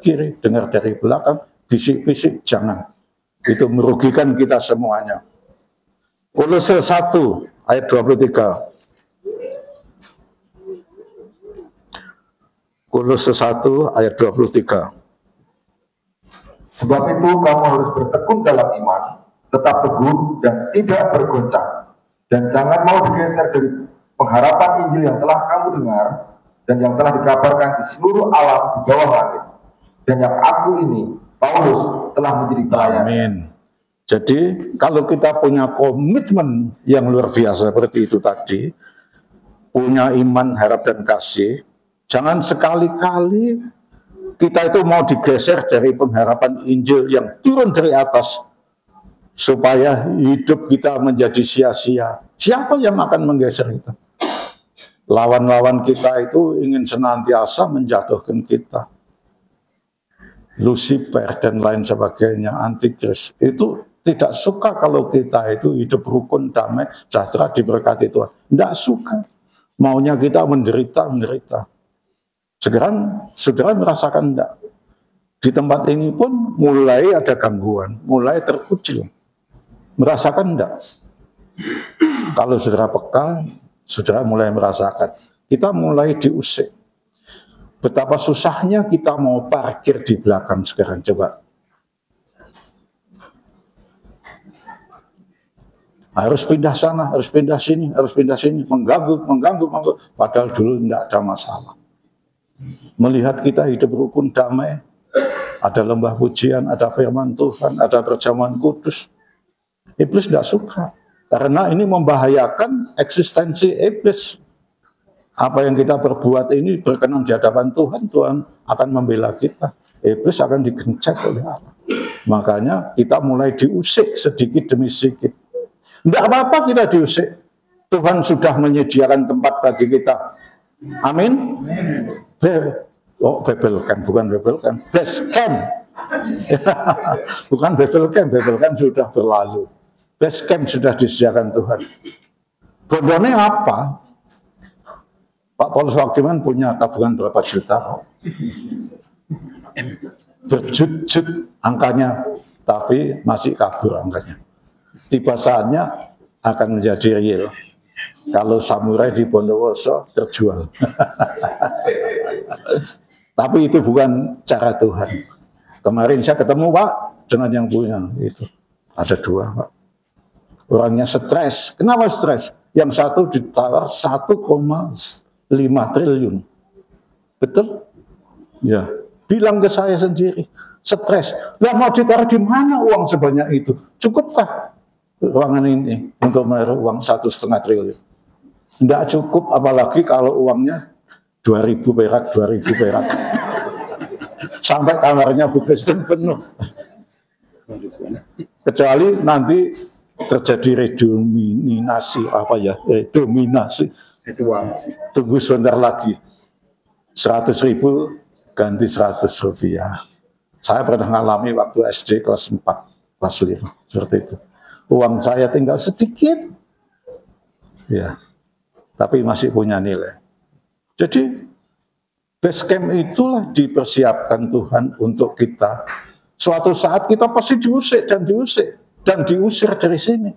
kiri, dengar dari belakang, bisik-bisik, jangan. Itu merugikan kita semuanya. Kolose 1 ayat 23. Kolose 1 ayat 23. Sebab itu kamu harus bertekun dalam iman, tetap teguh dan tidak bergoncang. Dan jangan mau digeser dari pengharapan Injil yang telah kamu dengar dan yang telah dikabarkan di seluruh alam di bawah langit. Dan yang aku ini, Paulus, telah menjadi pelayan. Amin. Jadi kalau kita punya komitmen yang luar biasa seperti itu tadi, punya iman, harap dan kasih, jangan sekali-kali kita itu mau digeser dari pengharapan Injil yang turun dari atas supaya hidup kita menjadi sia-sia. Siapa yang akan menggeser kita? Lawan-lawan kita itu ingin senantiasa menjatuhkan kita. Lucifer dan lain sebagainya, antikris, itu tidak suka kalau kita itu hidup rukun, damai, sejahtera, diberkati Tuhan. Tidak suka. Maunya kita menderita. Sekarang saudara merasakan enggak? Di tempat ini pun mulai ada gangguan, mulai terkucil. Merasakan enggak? Kalau saudara peka, saudara mulai merasakan. Kita mulai diusik. Betapa susahnya kita mau parkir di belakang sekarang, coba. Harus pindah sana, harus pindah sini, mengganggu. Padahal dulu tidak ada masalah. Melihat kita hidup rukun damai, ada lembah pujian, ada firman Tuhan, ada perjamuan kudus. Iblis tidak suka. Karena ini membahayakan eksistensi iblis. Apa yang kita perbuat ini berkenan di hadapan Tuhan, Tuhan akan membela kita. Iblis akan digencet oleh Allah. Makanya kita mulai diusik sedikit demi sedikit. Tidak apa-apa kita diusik. Tuhan sudah menyediakan tempat bagi kita. Amin. Oh, Babel camp, bukan Babel camp. Base camp. Bukan Babel camp sudah berlalu. Base camp sudah disediakan Tuhan. Bodohnya apa? Pak Paulus Wakiman punya tabungan berapa juta? Berjut-jut angkanya, tapi masih kabur angkanya. Tiba saatnya akan menjadi real. Kalau samurai di Bondowoso terjual. Tapi itu bukan cara Tuhan. Kemarin saya ketemu Pak dengan yang punya itu. Ada 2 Pak. Orangnya stres. Kenapa stres? Yang satu ditawar 1,5 triliun. Betul? Ya. Bilang ke saya sendiri. Stres. Lah mau ditaruh di mana uang sebanyak itu? Cukupkah ruangan ini untuk menaruh uang 1,5 triliun? Tidak cukup, apalagi kalau uangnya 2.000 perak. Sampai kamarnya Bu Kristen penuh. Kecuali nanti terjadi redominasi, tunggu sebentar lagi. 100.000 ganti 100 rupiah. Saya pernah mengalami waktu SD kelas 4, kelas 5, seperti itu. Uang saya tinggal sedikit, ya, tapi masih punya nilai. Jadi Base camp itulah dipersiapkan Tuhan untuk kita. Suatu saat kita pasti diusir dan diusir dari sini.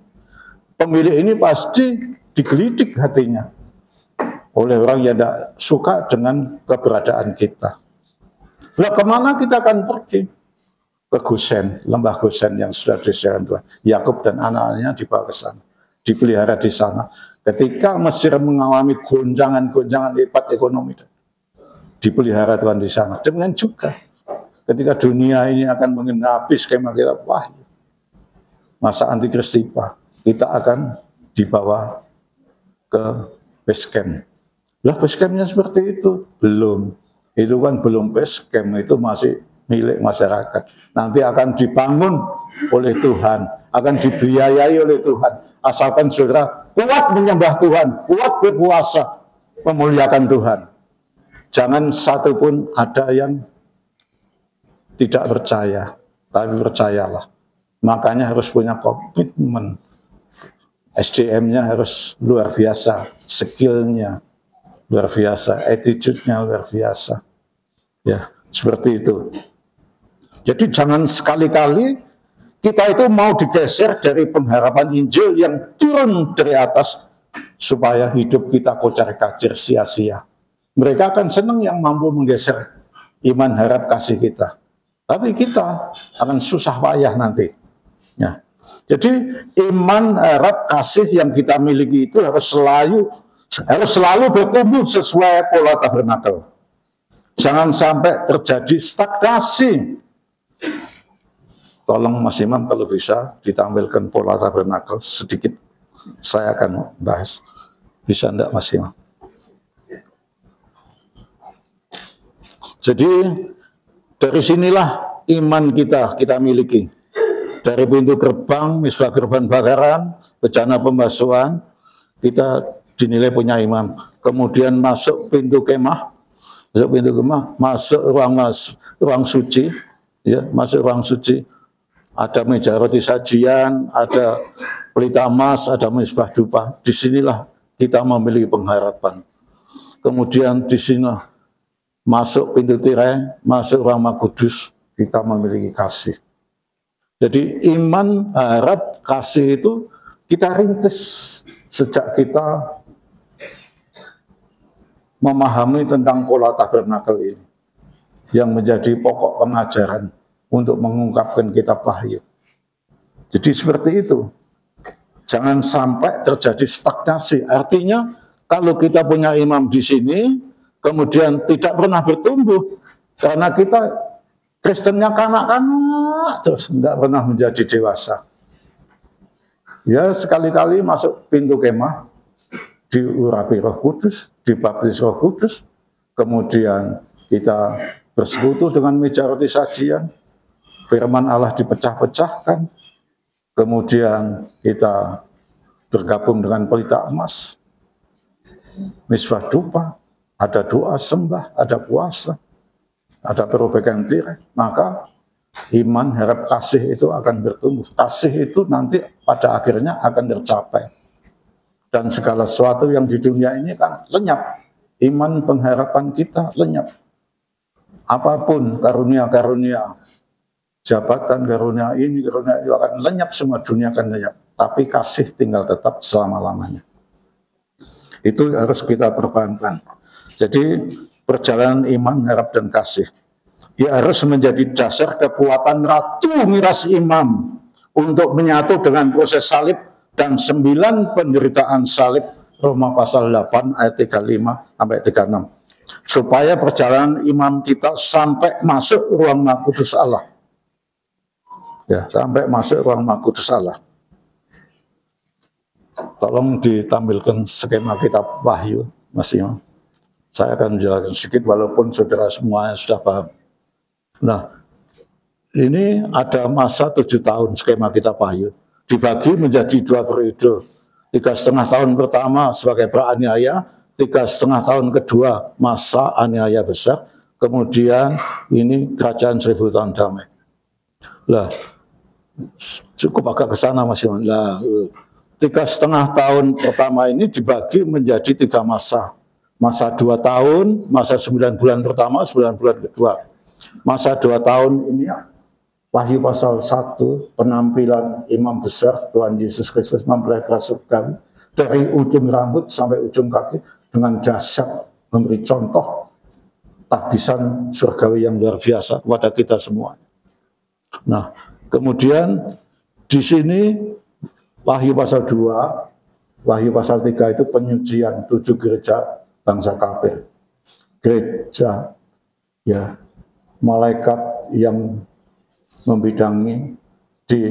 Pemilik ini pasti digelidik hatinya oleh orang yang tidak suka dengan keberadaan kita. Nah, kemana kita akan pergi? Ke Gosen, lembah Gosen yang sudah disediakan Tuhan. Yakub dan anak-anaknya dibawa ke sana, dipelihara di sana. Ketika Mesir mengalami gonjangan-gonjangan hebat ekonomi, dipelihara Tuhan di sana. Demikian juga ketika dunia ini akan mengenapi skema kita, wahyu, masa antikris tiba, kita akan dibawa ke base camp. Lah base campnya seperti itu? Belum. Itu kan belum base camp, itu masih milik masyarakat. Nanti akan dibangun oleh Tuhan, akan dibiayai oleh Tuhan. Asalkan saudara kuat menyembah Tuhan, kuat berpuasa, memuliakan Tuhan. Jangan satupun ada yang tidak percaya, tapi percayalah. Makanya harus punya komitmen. SDM-nya harus luar biasa, skill-nya luar biasa, attitude-nya luar biasa. Ya, seperti itu. Jadi jangan sekali-kali kita itu mau digeser dari pengharapan Injil yang turun dari atas supaya hidup kita kocar-kacir sia-sia. Mereka akan senang yang mampu menggeser iman, harap, kasih kita. Tapi kita akan susah payah nanti. Ya. Jadi iman, harap, kasih yang kita miliki itu harus selalu bertumbuh sesuai pola tabernakel. Jangan sampai terjadi stagnasi. Tolong Mas Imam kalau bisa ditampilkan pola tabernakel sedikit. Saya akan bahas. Bisa enggak Mas Imam? Jadi dari sinilah iman kita miliki. Dari pintu gerbang, misbah gerbang bakaran, bejana pembasuhan, kita dinilai punya iman. Kemudian masuk pintu kemah, masuk ruang suci, ya, masuk ruang suci. Ada meja roti sajian, ada pelita emas, ada misbah dupa. Disinilah kita memiliki pengharapan. Kemudian di sini masuk pintu tirai, masuk ruang Maha Kudus, kita memiliki kasih. Jadi iman, harap, kasih itu kita rintis sejak kita memahami tentang pola tabernakel ini, yang menjadi pokok pengajaran untuk mengungkapkan kitab Wahyu. Jadi seperti itu. Jangan sampai terjadi stagnasi. Artinya kalau kita punya imam di sini, kemudian tidak pernah bertumbuh, karena kita Kristennya kanak-kanak, terus tidak pernah menjadi dewasa. Ya sekali-kali masuk pintu kemah, diurapi Roh Kudus, dibaptis Roh Kudus, kemudian kita bersekutu dengan meja roti sajian, firman Allah dipecah-pecahkan, kemudian kita bergabung dengan pelita emas, misbah dupa, ada doa sembah, ada puasa, ada perobekan tirai, maka iman, harap, kasih itu akan bertumbuh. Kasih itu nanti pada akhirnya akan tercapai. Dan segala sesuatu yang di dunia ini kan lenyap. Iman, pengharapan kita lenyap. Apapun karunia-karunia, jabatan, karunia ini, karunia itu akan lenyap, semua dunia akan lenyap. Tapi kasih tinggal tetap selama-lamanya. Itu harus kita perbankan. Jadi perjalanan iman, harap, dan kasih. Ya harus menjadi dasar kekuatan ratu miras imam untuk menyatu dengan proses salib dan 9 penderitaan salib, Roma pasal 8 ayat 35 sampai 36. Supaya perjalanan imam kita sampai masuk ruang Maha Kudus Allah. Ya, sampai masuk ruang Maha Kudus Allah. Tolong ditampilkan skema kitab Wahyu, Mas Imam. Saya akan menjelaskan sedikit walaupun saudara semuanya sudah paham. Nah, ini ada masa 7 tahun skema kitab Wahyu. Dibagi menjadi 2 periode. 3,5 tahun pertama sebagai praaniaya, 3,5 tahun kedua masa aniaya besar, kemudian ini kerajaan 1000 tahun damai. Lah, cukup agak ke sana Mas Imam. Lah, 3,5 tahun pertama ini dibagi menjadi 3 masa. masa 2 tahun, masa 9 bulan pertama, 9 bulan kedua. Masa 2 tahun ini Wahyu pasal 1, penampilan imam besar Tuhan Yesus Kristus mempelihara surgawi dari ujung rambut sampai ujung kaki dengan dahsyat memberi contoh tahbisan surgawi yang luar biasa kepada kita semua. Nah, kemudian di sini Wahyu pasal 2, Wahyu pasal 3 itu penyucian 7 gereja bangsa kafir. Gereja, ya, malaikat yang membidangi di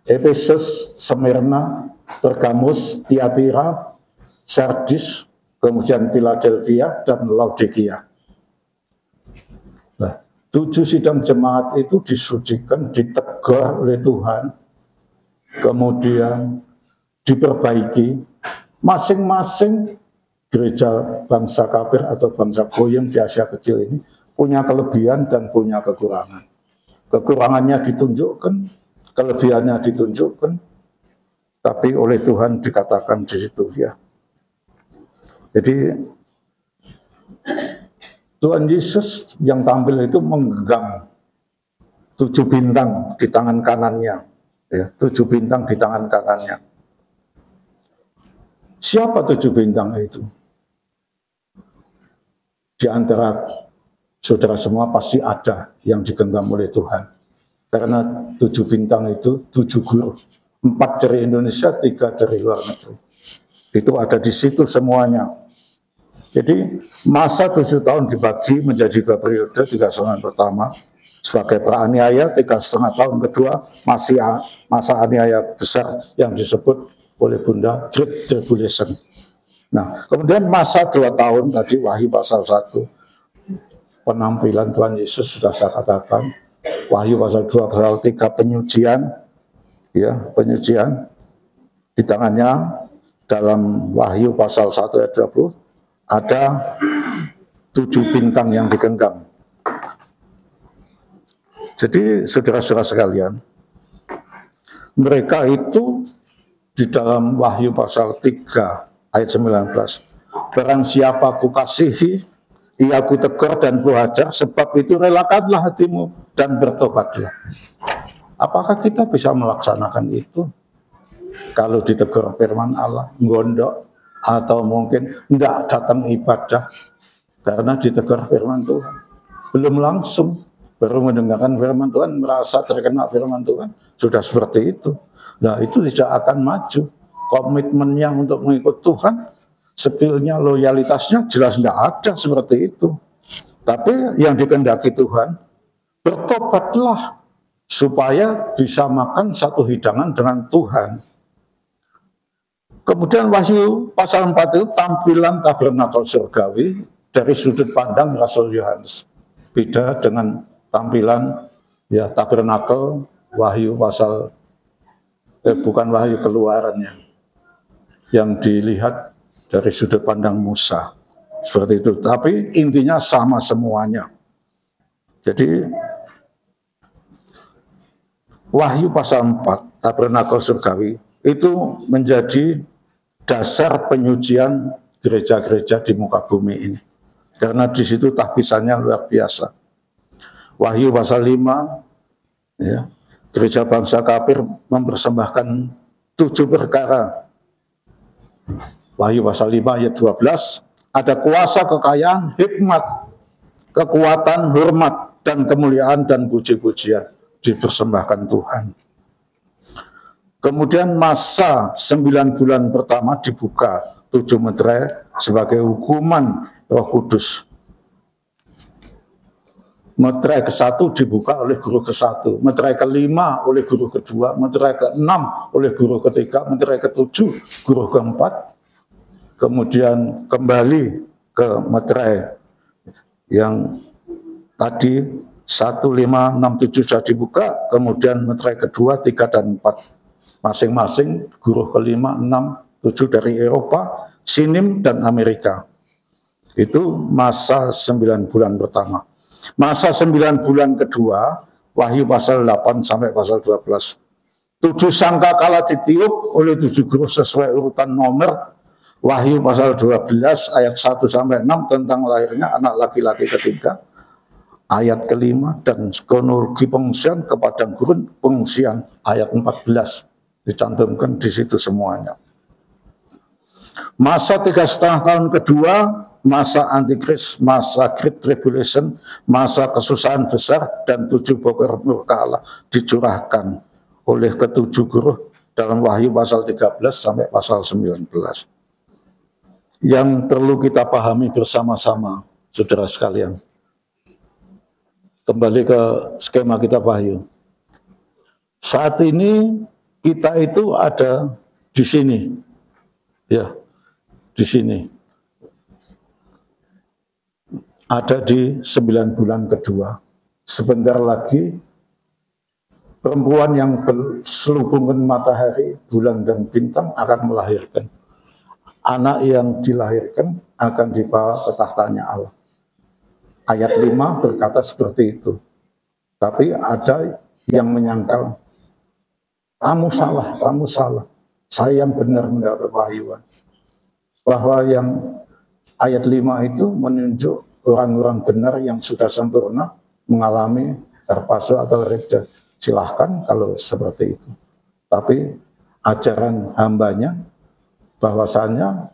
Efesus, Smyrna, Pergamus, Tiatira, Sardis, kemudian Philadelphia, dan Laodikia. Nah, 7 sidang jemaat itu disucikan, ditegur oleh Tuhan, kemudian diperbaiki. Masing-masing gereja bangsa kafir atau bangsa goyim di Asia Kecil ini punya kelebihan dan punya kekurangan. Kekurangannya ditunjukkan, kelebihannya ditunjukkan, tapi oleh Tuhan dikatakan di situ, ya. Jadi Tuhan Yesus yang tampil itu menggenggam 7 bintang di tangan kanannya, ya, 7 bintang di tangan kanannya. Siapa 7 bintang itu? Di antara saudara semua pasti ada yang digenggam oleh Tuhan. Karena 7 bintang itu 7 guru. 4 dari Indonesia, 3 dari luar negeri. Itu ada di situ semuanya. Jadi masa 7 tahun dibagi menjadi 2 periode, 3,5 pertama sebagai praaniaya, 3,5 tahun kedua masih masa aniaya besar yang disebut oleh Bunda Great Tribulation. Nah, kemudian masa 2 tahun tadi Wahyu pasal 1, penampilan Tuhan Yesus sudah saya katakan. Wahyu pasal 2, pasal 3 penyucian, ya, penyucian di tangannya. Dalam Wahyu pasal 1 ayat 20 ada 7 bintang yang digenggam. Jadi saudara-saudara sekalian, mereka itu di dalam Wahyu pasal 3 ayat 19, barang siapa kukasihi, ia kutegur dan kuhajar, sebab itu relakanlah hatimu dan bertobatlah. Apakah kita bisa melaksanakan itu? Kalau ditegur firman Allah, gondok, atau mungkin tidak datang ibadah karena ditegur firman Tuhan. Belum langsung, baru mendengarkan firman Tuhan, merasa terkena firman Tuhan, sudah seperti itu. Nah, itu tidak akan maju. Komitmennya untuk mengikut Tuhan, skillnya, loyalitasnya jelas tidak ada seperti itu. Tapi yang dikehendaki Tuhan, bertobatlah supaya bisa makan satu hidangan dengan Tuhan. Kemudian Wahyu pasal 4 itu tampilan tabernakel surgawi dari sudut pandang Rasul Yohanes. Beda dengan tampilan, ya, tabernakel Wahyu pasal bukan Wahyu Keluarannya, yang dilihat dari sudut pandang Musa. Seperti itu. Tapi intinya sama semuanya. Jadi Wahyu pasal 4, tabernakel surgawi, itu menjadi dasar penyucian gereja-gereja di muka bumi ini. Karena di situ tahbisannya luar biasa. Wahyu pasal 5, ya, gereja bangsa kafir mempersembahkan 7 perkara. Wahyu pasal 5 ayat 12, ada kuasa, kekayaan, hikmat, kekuatan, hormat, dan kemuliaan dan puji-pujian dipersembahkan Tuhan. Kemudian masa 9 bulan pertama dibuka 7 meterai sebagai hukuman Roh Kudus. Meterai ke-1 dibuka oleh guru ke-1, meterai ke-5 oleh guru ke-2, meterai ke-6 oleh guru ke-3, meterai ke-7 guru ke-4, kemudian kembali ke meterai yang tadi 1, 5, 6, 7 sudah dibuka, kemudian meterai ke-2, 3, dan 4. Masing-masing guru ke-5, 6, 7 dari Eropa, Sinim, dan Amerika. Itu masa 9 bulan pertama. Masa 9 bulan kedua, Wahyu pasal 8 sampai pasal 12. 7 sangkakala ditiup oleh 7 guru sesuai urutan nomor Wahyu pasal 12 ayat 1 sampai 6 tentang lahirnya anak laki-laki ketiga. Ayat kelima dan kronologi pengungsian ke padang gurun pengungsian ayat 14 dicantumkan di situ semuanya. Masa 3,5 tahun kedua, masa antikris, masa Great Tribulation, masa kesusahan besar dan 7 bokor murka Allah dicurahkan oleh ketujuh guru dalam Wahyu pasal 13 sampai pasal 19. Yang perlu kita pahami bersama-sama, saudara sekalian. Kembali ke skema kita Wahyu. Saat ini kita itu ada di sini. Ya, di sini. Ada di 9 bulan kedua. Sebentar lagi perempuan yang berselubungan matahari, bulan dan bintang akan melahirkan. Anak yang dilahirkan akan dibawa ke tahtanya Allah. Ayat 5 berkata seperti itu. Tapi ada yang menyangkal, kamu salah, kamu salah. Saya yang benar mendapat wahyuan. Bahwa yang ayat 5 itu menunjuk orang-orang benar yang sudah sempurna mengalami herpaso atau reja. Silahkan kalau seperti itu. Tapi ajaran hambanya bahwasanya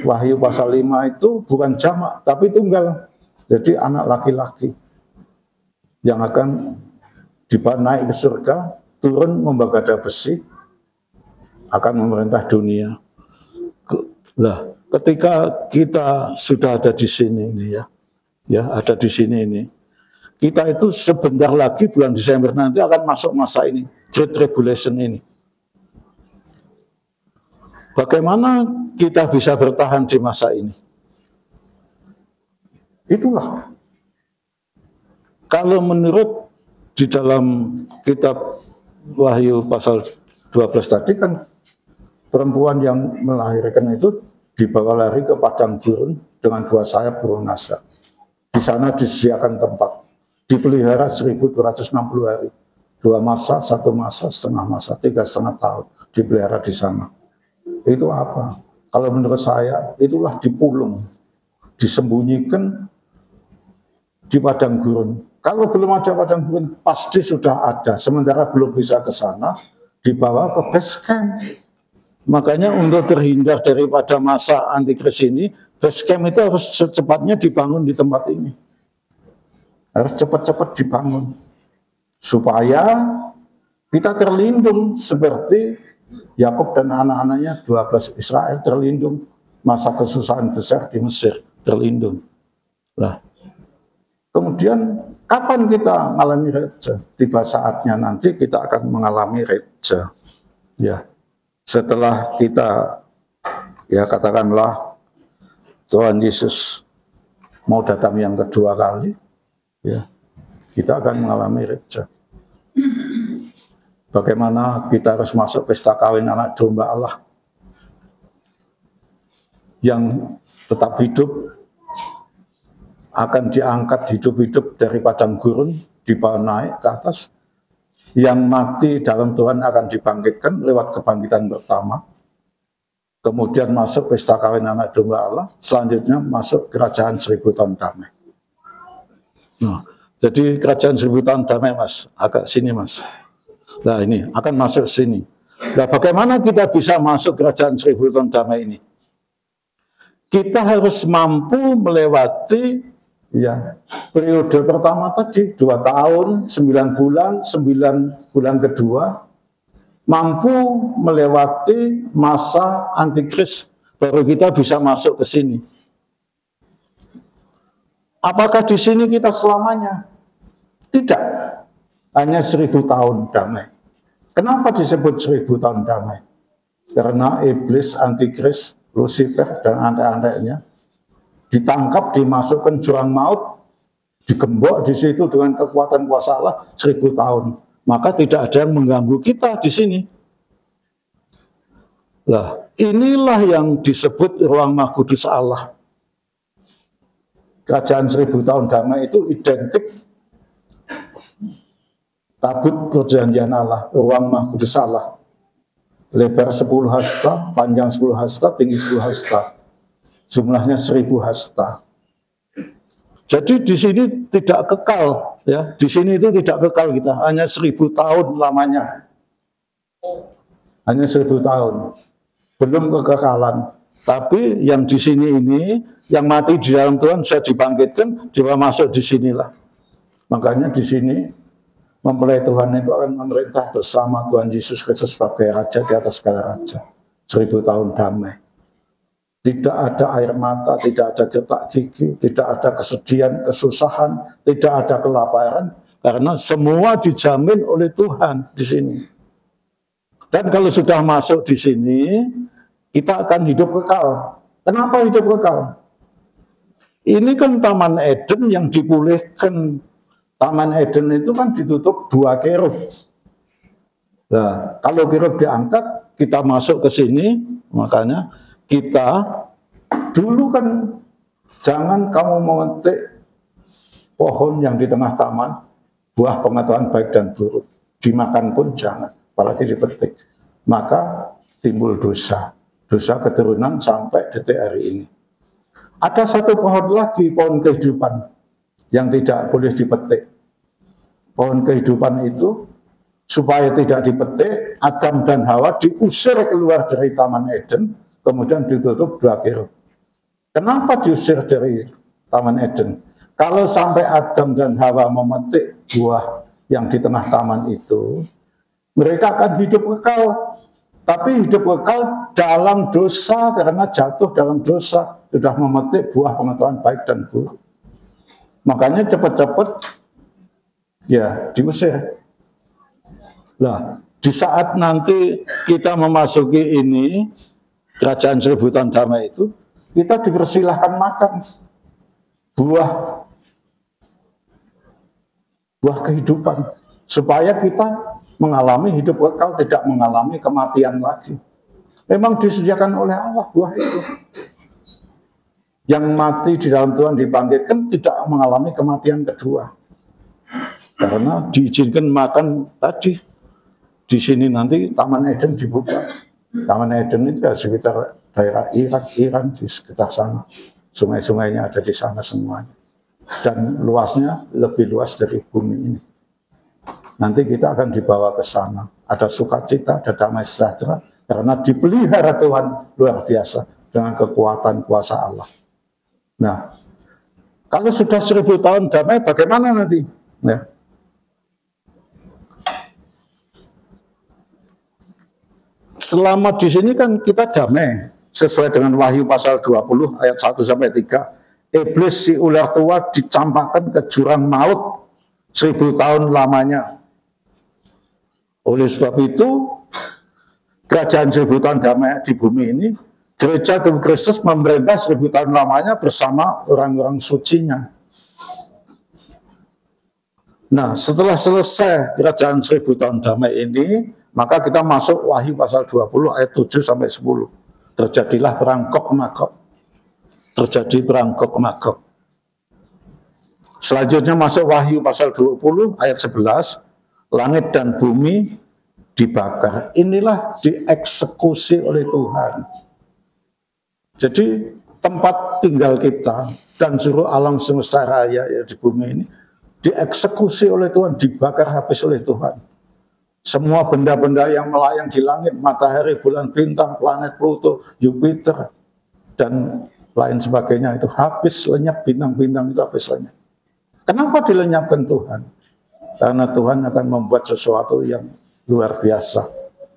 Wahyu pasal 5 itu bukan jamak, tapi tunggal. Jadi anak laki-laki yang akan dibawa naik ke surga, turun membagada besi, akan memerintah dunia. Lah, ketika kita sudah ada di sini ini ya ada di sini ini, kita itu sebentar lagi bulan Desember nanti akan masuk masa ini, Great Tribulation ini. Bagaimana kita bisa bertahan di masa ini? Itulah. Kalau menurut di dalam kitab Wahyu pasal 12 tadi kan perempuan yang melahirkan itu dibawa lari ke padang gurun dengan 2 sayap burung nasa. Di sana disediakan tempat. Dipelihara 1260 hari. 2 masa, 1 masa, setengah masa, 3,5 tahun dipelihara di sana. Itu apa? Kalau menurut saya itulah dipulung, disembunyikan di padang gurun. Kalau belum ada padang gurun, pasti sudah ada. Sementara belum bisa ke sana, dibawa ke base camp. Makanya untuk terhindar daripada masa antikris ini, base camp itu harus secepatnya dibangun di tempat ini. Harus cepat-cepat dibangun. Supaya kita terlindung seperti Yakub dan anak-anaknya 12 Israel terlindung. Masa kesusahan besar di Mesir terlindung. Nah, kemudian kapan kita mengalami reja? Tiba saatnya nanti kita akan mengalami reja. Ya, setelah kita ya katakanlah Tuhan Yesus mau datang yang kedua kali, ya kita akan mengalami reja. Bagaimana kita harus masuk pesta kawin anak domba Allah yang tetap hidup, akan diangkat hidup-hidup dari padang gurun, dibawa naik ke atas. Yang mati dalam Tuhan akan dibangkitkan lewat kebangkitan pertama. Kemudian masuk pesta kawin anak domba Allah, selanjutnya masuk kerajaan 1000 tahun damai. Nah, jadi kerajaan 1000 tahun damai mas, agak sini mas. Nah ini akan masuk sini. Nah bagaimana kita bisa masuk kerajaan 1000 tahun damai ini? Kita harus mampu melewati ya periode pertama tadi 2 tahun, 9 bulan, 9 bulan kedua, mampu melewati masa antikris, baru kita bisa masuk ke sini. Apakah di sini kita selamanya? Tidak. Hanya 1000 tahun damai. Kenapa disebut 1000 tahun damai? Karena iblis, antikris, Lucifer, dan antek-anteknya ditangkap, dimasukkan jurang maut, digembok di situ dengan kekuatan kuasa Allah 1000 tahun. Maka tidak ada yang mengganggu kita di sini. Lah, inilah yang disebut ruang Maha Kudus Allah. Kerajaan 1000 tahun damai itu identik tabut perjanjian Allah, ruang Maha Kudus Allah. lebar 10 hasta, panjang 10 hasta, tinggi 10 hasta. Jumlahnya 1000 hasta. Jadi di sini tidak kekal, ya. Di sini itu tidak kekal kita, hanya 1000 tahun lamanya. Hanya 1000 tahun. Belum kekekalan. Tapi yang di sini ini, yang mati di dalam Tuhan sudah dibangkitkan, dia masuk di sinilah. Makanya di sini mempelai Tuhan itu akan memerintah bersama Tuhan Yesus Kristus sebagai Raja di atas segala Raja. 1000 tahun damai. Tidak ada air mata, tidak ada detak gigi, tidak ada kesedihan, kesusahan, tidak ada kelaparan, karena semua dijamin oleh Tuhan di sini. Dan kalau sudah masuk di sini, kita akan hidup kekal. Kenapa hidup kekal? Ini kan Taman Eden yang dipulihkan. Taman Eden itu kan ditutup 2 kerub. Nah, kalau kerub diangkat, kita masuk ke sini, makanya kita dulu kan jangan kamu memetik pohon yang di tengah taman, buah pengetahuan baik dan buruk. Dimakan pun jangan, apalagi dipetik. Maka timbul dosa. Dosa keturunan sampai detik hari ini. Ada satu pohon lagi, pohon kehidupan, yang tidak boleh dipetik. Pohon kehidupan itu, supaya tidak dipetik, Adam dan Hawa diusir keluar dari Taman Eden, kemudian ditutup 2 kerub. Kenapa diusir dari Taman Eden? Kalau sampai Adam dan Hawa memetik buah yang di tengah taman itu, mereka akan hidup kekal. Tapi hidup kekal dalam dosa, karena jatuh dalam dosa, sudah memetik buah pengetahuan baik dan buruk. Makanya cepat-cepat ya diusir. Nah, di saat nanti kita memasuki ini, kerajaan 1000 tahun damai itu, kita dipersilahkan makan buah kehidupan, supaya kita mengalami hidup kekal, tidak mengalami kematian lagi. Memang disediakan oleh Allah buah itu. Yang mati di dalam Tuhan dibangkitkan tidak mengalami kematian kedua. Karena diizinkan makan tadi. Di sini nanti Taman Eden dibuka. Taman Eden itu ya sekitar daerah Iran di sekitar sana. Sungai-sungainya ada di sana semuanya. Dan luasnya lebih luas dari bumi ini. Nanti kita akan dibawa ke sana. Ada sukacita, ada damai sejahtera, karena dipelihara Tuhan luar biasa dengan kekuatan kuasa Allah. Nah, kalau sudah 1000 tahun damai, bagaimana nanti? Ya. Selama di sini kan kita damai, sesuai dengan Wahyu pasal 20 ayat 1-3. Iblis si ular tua dicampakkan ke jurang maut 1000 tahun lamanya. Oleh sebab itu, kerajaan 1000 tahun damai di bumi ini, gereja Tuhan Kristus memerintah 1000 tahun lamanya bersama orang-orang sucinya. Nah, setelah selesai kerajaan 1000 tahun damai ini, maka kita masuk Wahyu pasal 20 ayat 7-10. Terjadilah perang Gog-Magog. Terjadi perang Gog-Magog. Selanjutnya masuk Wahyu pasal 20 ayat 11. Langit dan bumi dibakar. Inilah dieksekusi oleh Tuhan. Jadi tempat tinggal kita dan seluruh alam semesta raya ya, di bumi ini dieksekusi oleh Tuhan, dibakar habis oleh Tuhan. Semua benda-benda yang melayang di langit, matahari, bulan, bintang, planet Pluto, Jupiter, dan lain sebagainya itu habis lenyap, bintang-bintang itu habis lenyap. Kenapa dilenyapkan Tuhan? Karena Tuhan akan membuat sesuatu yang luar biasa.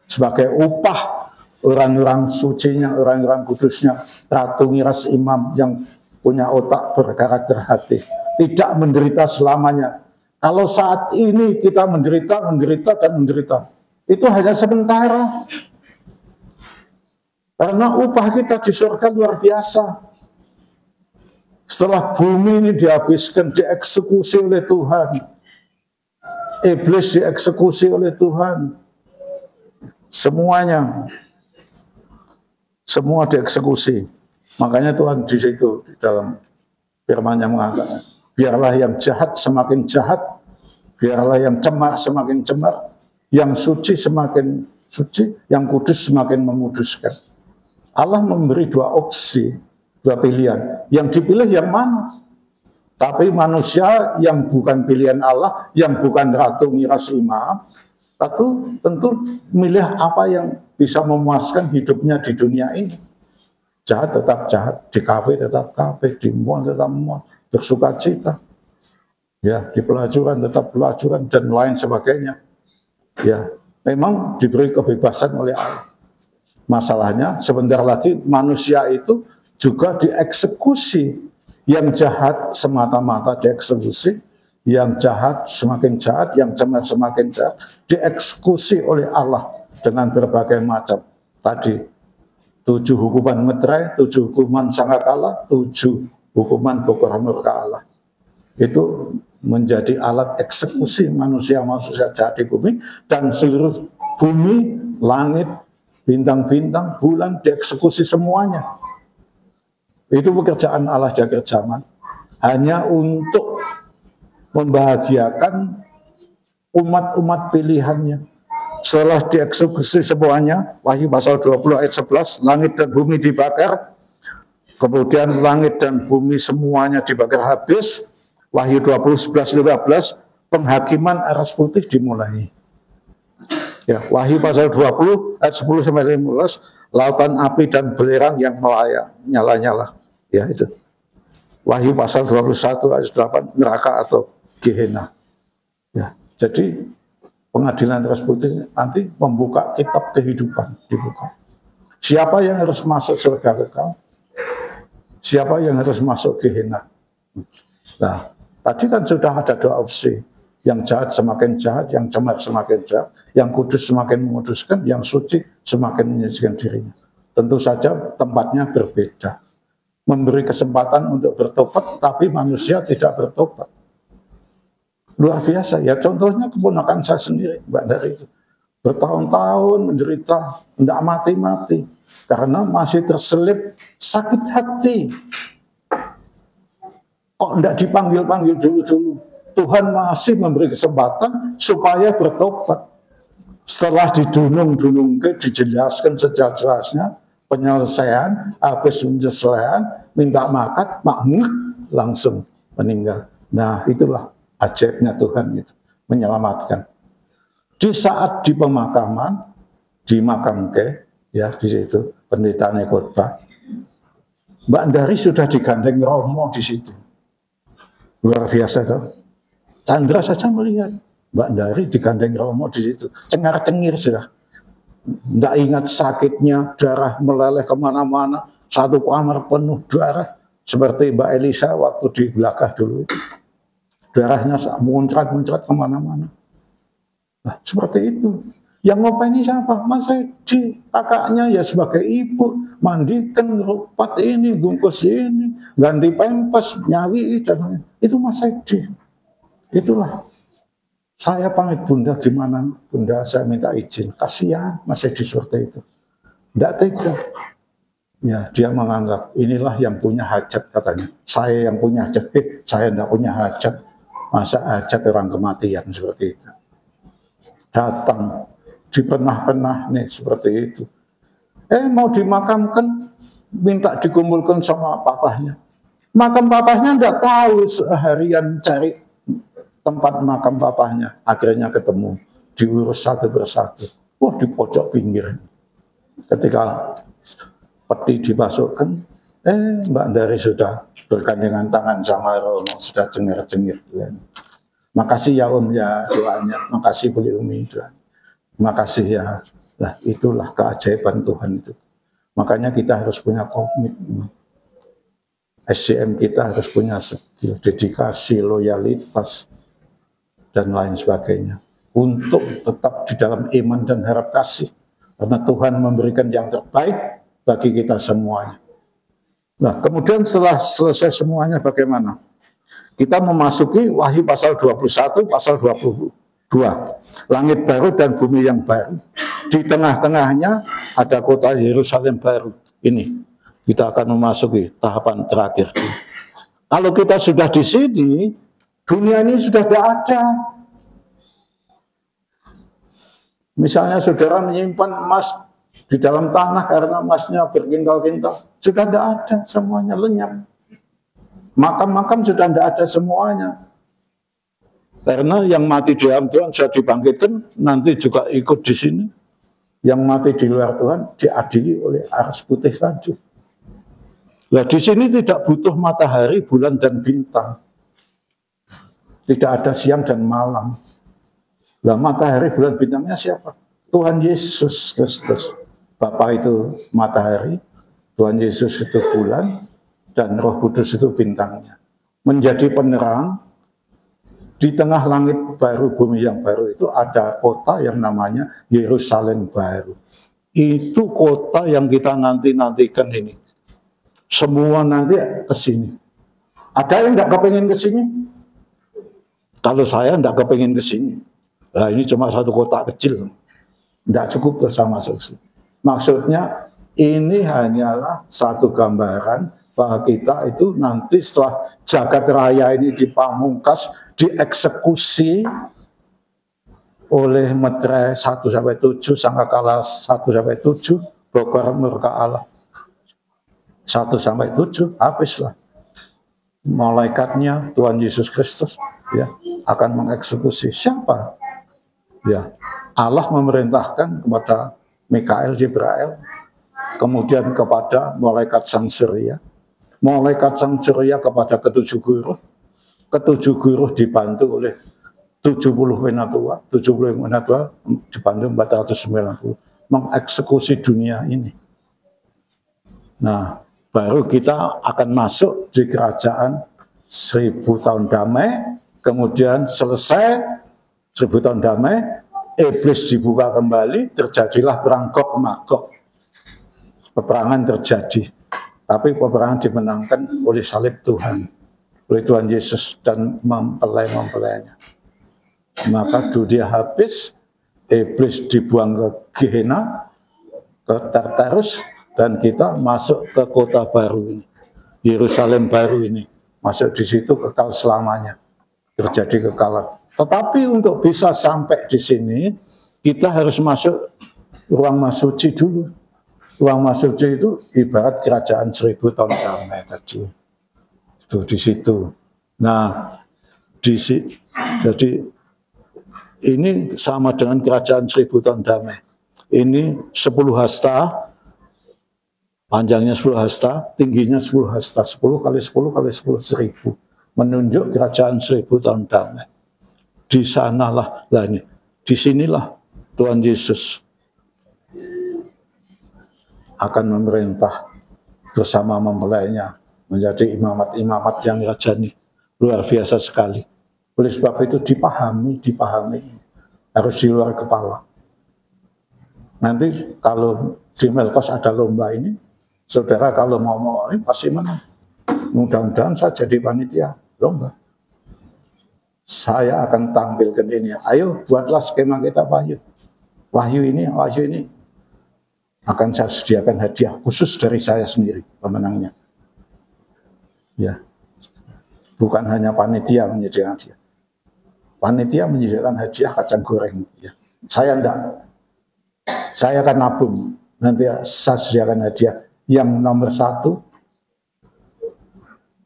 Sebagai upah orang-orang sucinya, orang-orang kudusnya, Ratu Miras Imam yang punya otak berkarakter hati. Tidak menderita selamanya. Kalau saat ini kita menderita, itu hanya sementara. Karena upah kita di surga luar biasa. Setelah bumi ini dihabiskan, dieksekusi oleh Tuhan. Iblis dieksekusi oleh Tuhan. Semuanya. Semua dieksekusi. Makanya Tuhan di situ, di dalam firman-Nya mengatakan, biarlah yang jahat semakin jahat, biarlah yang cemar semakin cemar, yang suci semakin suci, yang kudus semakin menguduskan. Allah memberi dua opsi, dua pilihan. Yang dipilih yang mana? Tapi manusia yang bukan pilihan Allah, yang bukan ratu miras imam, tentu milih apa yang bisa memuaskan hidupnya di dunia ini. Jahat tetap jahat, di kafe tetap kafe, di mall tetap mall, bersuka cita. Ya, di pelacuran tetap pelacuran dan lain sebagainya. Ya, memang diberi kebebasan oleh Allah. Masalahnya sebentar lagi manusia itu juga dieksekusi. Yang jahat semata-mata dieksekusi, yang jahat semakin jahat, yang cemerlang semakin jahat, dieksekusi oleh Allah dengan berbagai macam. Tadi 7 hukuman meterai, 7 hukuman sangkakala, 7 hukuman pokok murka Allah. Itu menjadi alat eksekusi manusia-manusia jahat di bumi, dan seluruh bumi, langit, bintang-bintang, bulan dieksekusi semuanya. Itu pekerjaan Allah di akhir zaman, hanya untuk membahagiakan umat-umat pilihannya. Setelah dieksekusi semuanya, Wahyu pasal 20 ayat 11, langit dan bumi dibakar, kemudian langit dan bumi semuanya dibakar habis. Wahyu 20, 11, 15, penghakiman aras putih dimulai. Ya, Wahyu pasal 20 ayat 10 sampai 15, lautan api dan belerang yang melayang nyala-nyala. Ya, itu. Wahyu pasal 21 ayat 8, neraka atau Gehenna. Ya, jadi pengadilan aras putih nanti membuka kitab kehidupan, dibuka. Siapa yang harus masuk surga kekal? Siapa yang harus masuk Gehenna? Nah, tadi kan sudah ada dua opsi. Yang jahat semakin jahat, yang cemar semakin jahat, yang kudus semakin menguduskan, yang suci semakin menyucikan dirinya. Tentu saja tempatnya berbeda. Memberi kesempatan untuk bertobat, tapi manusia tidak bertobat. Luar biasa, ya contohnya keponakan saya sendiri, Mbak Dari itu. Bertahun-tahun menderita, tidak mati-mati, karena masih terselip sakit hati. Kok tidak dipanggil-panggil dulu-dulu? Tuhan masih memberi kesempatan supaya bertobat. Setelah didunung-dunung, dijelaskan sejelas-jelasnya, penyelesaian, habis penyelesaian, minta makan, langsung meninggal. Nah, itulah ajaibnya Tuhan itu, menyelamatkan. Di saat di pemakaman, di makam ya di situ pendetanya khotbah, Mbak Dari sudah digandeng Romo di situ. Luar biasa tuh. Chandra saja melihat Mbak Dari digandeng Romo di situ, cengar-cengir sudah. Tidak ingat sakitnya, darah meleleh kemana-mana, satu kamar penuh darah, seperti Mbak Elisa waktu di belakang dulu itu. Darahnya muncrat-muncrat kemana-mana. Nah, seperti itu. Yang ngopeni siapa? Mas Edi, kakaknya ya sebagai ibu, mandikan rupat ini, bungkus ini, ganti pempes, nyawi, dan itu Mas Edi. Itulah, saya pamit Bunda, gimana Bunda, saya minta izin. Kasihan Mas Edi seperti itu. Tidak tega. Ya, dia menganggap inilah yang punya hajat katanya. Saya yang punya hajat, saya tidak punya hajat. Masa hajat orang kematian seperti itu. Datang, dipenah-penah nih seperti itu. Mau dimakamkan, minta dikumpulkan sama papahnya. Makam papahnya tidak tahu, seharian cari tempat makam papahnya, akhirnya ketemu, diurus satu persatu. Wah, di pojok pinggir. Ketika peti dimasukkan, Mbak Dari sudah bergandengan tangan sama Romo, sudah cengir-cengir. Makasih ya Om ya doanya, makasih Beli Umi doanya. Makasih ya. Nah, itulah keajaiban Tuhan itu. Makanya kita harus punya komitmen. SDM kita harus punya skill, dedikasi, loyalitas, dan lain sebagainya, untuk tetap di dalam iman dan harap kasih, karena Tuhan memberikan yang terbaik bagi kita semuanya. Nah, kemudian setelah selesai semuanya bagaimana? Kita memasuki Wahyu pasal 21, pasal 22, langit baru dan bumi yang baru. Di tengah-tengahnya ada kota Yerusalem baru. Ini kita akan memasuki tahapan terakhir. Kalau kita sudah di sini, dunia ini sudah tidak ada. Misalnya saudara menyimpan emas di dalam tanah karena emasnya berkintal-kintal, sudah tidak ada, semuanya lenyap. Makam-makam sudah tidak ada semuanya. Karena yang mati di dalam Tuhan sudah dibangkitkan, nanti juga ikut di sini. Yang mati di luar Tuhan diadili oleh arus putih tadi. Nah, di sini tidak butuh matahari, bulan, dan bintang. Tidak ada siang dan malam. Nah, matahari, bulan, bintangnya siapa? Tuhan Yesus Kristus. Bapa itu matahari, Tuhan Yesus itu bulan, dan Roh Kudus itu bintangnya. Menjadi penerang, di tengah langit baru, bumi yang baru itu ada kota yang namanya Yerusalem baru. Itu kota yang kita nantikan ini. Semua nanti ke sini. Ada yang tidak kepengen ke sini? Kalau saya tidak kepengen ke sini. Nah, ini cuma satu kota kecil. Tidak cukup bersama sini. Maksudnya ini hanyalah satu gambaran bahwa kita itu nanti setelah jagat raya ini dipamungkas, dieksekusi oleh metre 1-7, sangkakala 1-7, bokor murka Allah 1-7, habislah. Malaikatnya Tuhan Yesus Kristus ya akan mengeksekusi siapa? Ya, Allah memerintahkan kepada Mikael, Jibrail, kemudian kepada malaikat sang surya. Malaikat sang surya kepada ketujuh guru. Ketujuh guru dibantu oleh 70 penatua. 70 penatua dibantu 490. Mengeksekusi dunia ini. Nah, baru kita akan masuk di kerajaan 1000 tahun damai. Kemudian selesai 1000 tahun damai, iblis dibuka kembali, terjadilah perang Gog Magog. Peperangan terjadi, tapi peperangan dimenangkan oleh salib Tuhan, oleh Tuhan Yesus dan mempelai-mempelainya. Maka dunia habis, iblis dibuang ke Gehenna, ke Tartarus, dan kita masuk ke kota baru ini, Yerusalem baru ini, masuk di situ kekal selamanya, terjadi kekalan. Tetapi untuk bisa sampai di sini, kita harus masuk ruang masuci dulu. Ruang masuci itu ibarat kerajaan 1000 tahun damai tadi. Itu di situ. Nah, jadi ini sama dengan kerajaan 1000 tahun damai. Ini 10 hasta, panjangnya 10 hasta, tingginya 10 hasta, 10 kali 10 kali 10, 1000. Menunjuk kerajaan 1000 tahun damai. Di sanalah, lah ini, disinilah Tuhan Yesus akan memerintah bersama mempelainya menjadi imamat-imamat yang rajani. Luar biasa sekali. Oleh sebab itu dipahami, harus di luar kepala. Nanti kalau di Melkos ada lomba ini, saudara kalau mau pasti menang. Mudah-mudahan saya jadi panitia lomba. Saya akan tampilkan ini. Ayo buatlah skema kita Wahyu ini akan saya sediakan hadiah khusus dari saya sendiri pemenangnya. Ya, bukan hanya panitia menyediakan hadiah. Panitia menyediakan hadiah kacang goreng. Ya. Saya enggak. Saya akan nabung. Nanti saya sediakan hadiah yang nomor 1.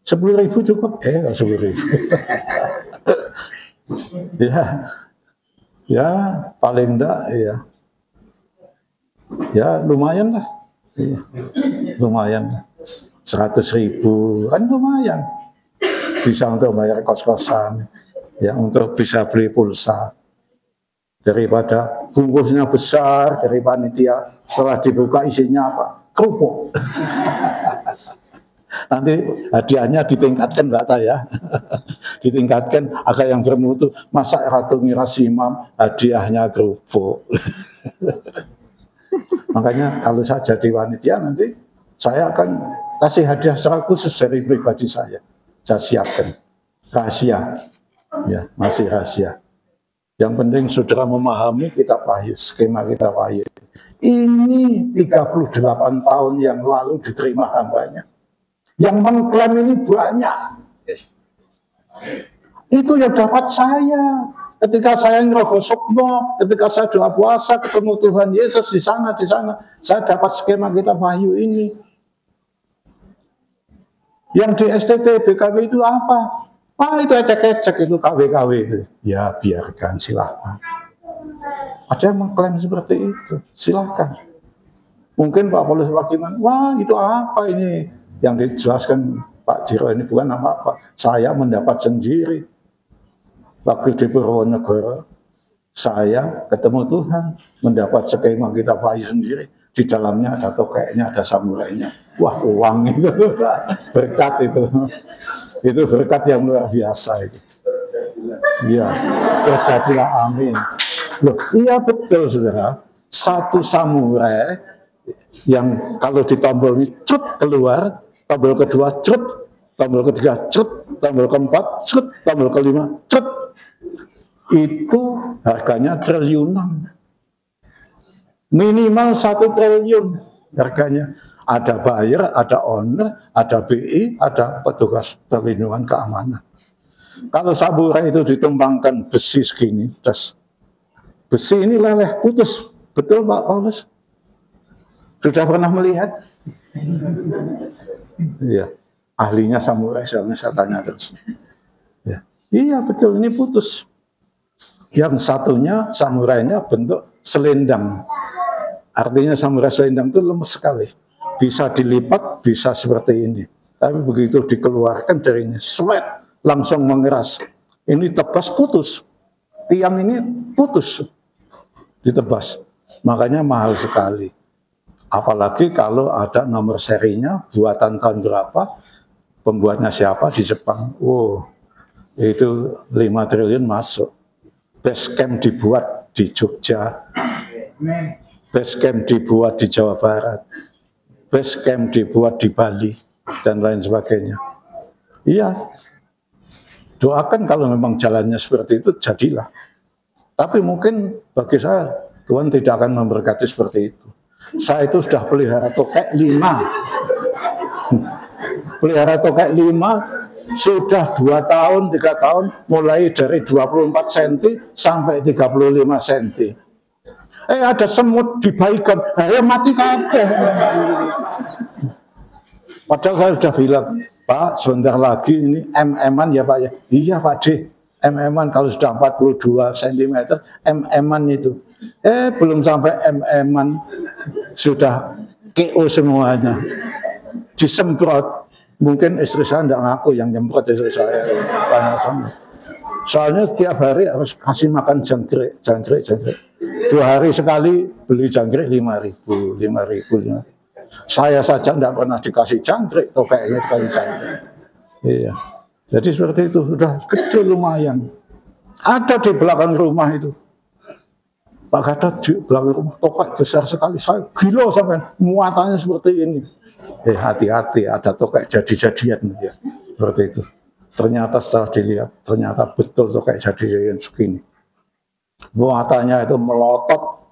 10.000 cukup? 10.000. ya paling enggak ya lumayan lah, lumayan 100.000 kan lumayan, bisa untuk bayar kos-kosan, ya untuk bisa beli pulsa, daripada bungkusnya besar dari panitia setelah dibuka isinya apa? Kerupuk. Nanti hadiahnya ditingkatkan Mbak ya. Ditingkatkan agar yang bermutu. Masa Ratu Miras Imam hadiahnya kerupuk. Makanya kalau saya jadi panitia nanti saya akan kasih hadiah secara khusus dari pribadi saya. Saya siapkan. Rahasia. Ya, masih rahasia. Yang penting saudara memahami kita pahit, skema kita pahit. Ini 38 tahun yang lalu diterima hambanya. Yang mengklaim ini banyak. Itu yang dapat saya. Ketika saya ngerogoh sukmo, ketika saya doa puasa, ketemu Tuhan Yesus di sana, saya dapat skema kitab Wahyu ini. Yang di STT BKW itu apa? Itu ecek-ecek, itu KW-KW itu. Ya biarkan, silahkan. Ada yang mengklaim seperti itu, silahkan. Mungkin Pak Paulus bagaimana? Wah, itu apa ini? Yang dijelaskan Pak Jiro ini bukan apa-apa. Saya mendapat sendiri. Waktu di Purwonegoro, saya ketemu Tuhan, mendapat skema kitab Wahyu sendiri. Di dalamnya ada tokeknya, ada samurainya. Wah, uang itu, berkat itu. Itu berkat yang luar biasa itu. Iya, terjadilah, amin. Loh, iya betul saudara. Satu samurai yang kalau ditombol ini cut keluar, tombol kedua cut, tombol ketiga cut, tombol keempat cut, tombol kelima cut. Itu harganya triliunan. Minimal 1 triliun harganya. Ada buyer, ada owner, ada BI, ada petugas perlindungan keamanan. Kalau samurai itu ditumbangkan besi segini, besi ini leleh, putus. Betul Pak Paulus? Sudah pernah melihat? Iya, ahlinya samurai, soalnya saya tanya terus. Ya. Iya betul, ini putus. Yang satunya samurainya bentuk selendang. Artinya samurai selendang itu lemes sekali. Bisa dilipat, bisa seperti ini. Tapi begitu dikeluarkan dari ini, sweat, langsung mengeras. Ini tebas putus. Tiang ini putus. Ditebas. Makanya mahal sekali. Apalagi kalau ada nomor serinya, buatan tahun berapa, pembuatnya siapa di Jepang. Itu 5 triliun masuk. Base camp dibuat di Jogja. Base camp dibuat di Jawa Barat. Base camp dibuat di Bali. Dan lain sebagainya. Iya. Doakan kalau memang jalannya seperti itu, jadilah. Tapi mungkin bagi saya, Tuhan tidak akan memberkati seperti itu. Saya itu sudah pelihara tokek 5. Pelihara tokek 5, sudah 2 tahun, 3 tahun, mulai dari 24 cm sampai 35 cm. Ada semut dibaikan, ayo mati kabeh. Padahal saya sudah bilang, Pak, sebentar lagi ini MM-an ya Pak ya. Iya Pak D, MM-an kalau sudah 42 cm, MM-an itu. Belum sampai MM-an, sudah KO semuanya. Disemprot. Mungkin istri saya tidak ngaku yang nyemprot istri saya. Soalnya tiap hari harus kasih makan jangkrik. 2 hari sekali beli jangkrik 5.000. Saya saja tidak pernah dikasih jangkrik, tokeknya dikasih jangkrik. Iya. Jadi seperti itu, sudah gede lumayan. Ada di belakang rumah itu. Pak Gatot di belakang rumah, tokek besar sekali. Saya gila sampai muatannya seperti ini. Hati-hati, ada tokek jadi-jadian. Ya. Seperti itu. Ternyata setelah dilihat, ternyata betul tokek jadi-jadian segini. Muatannya itu melotot.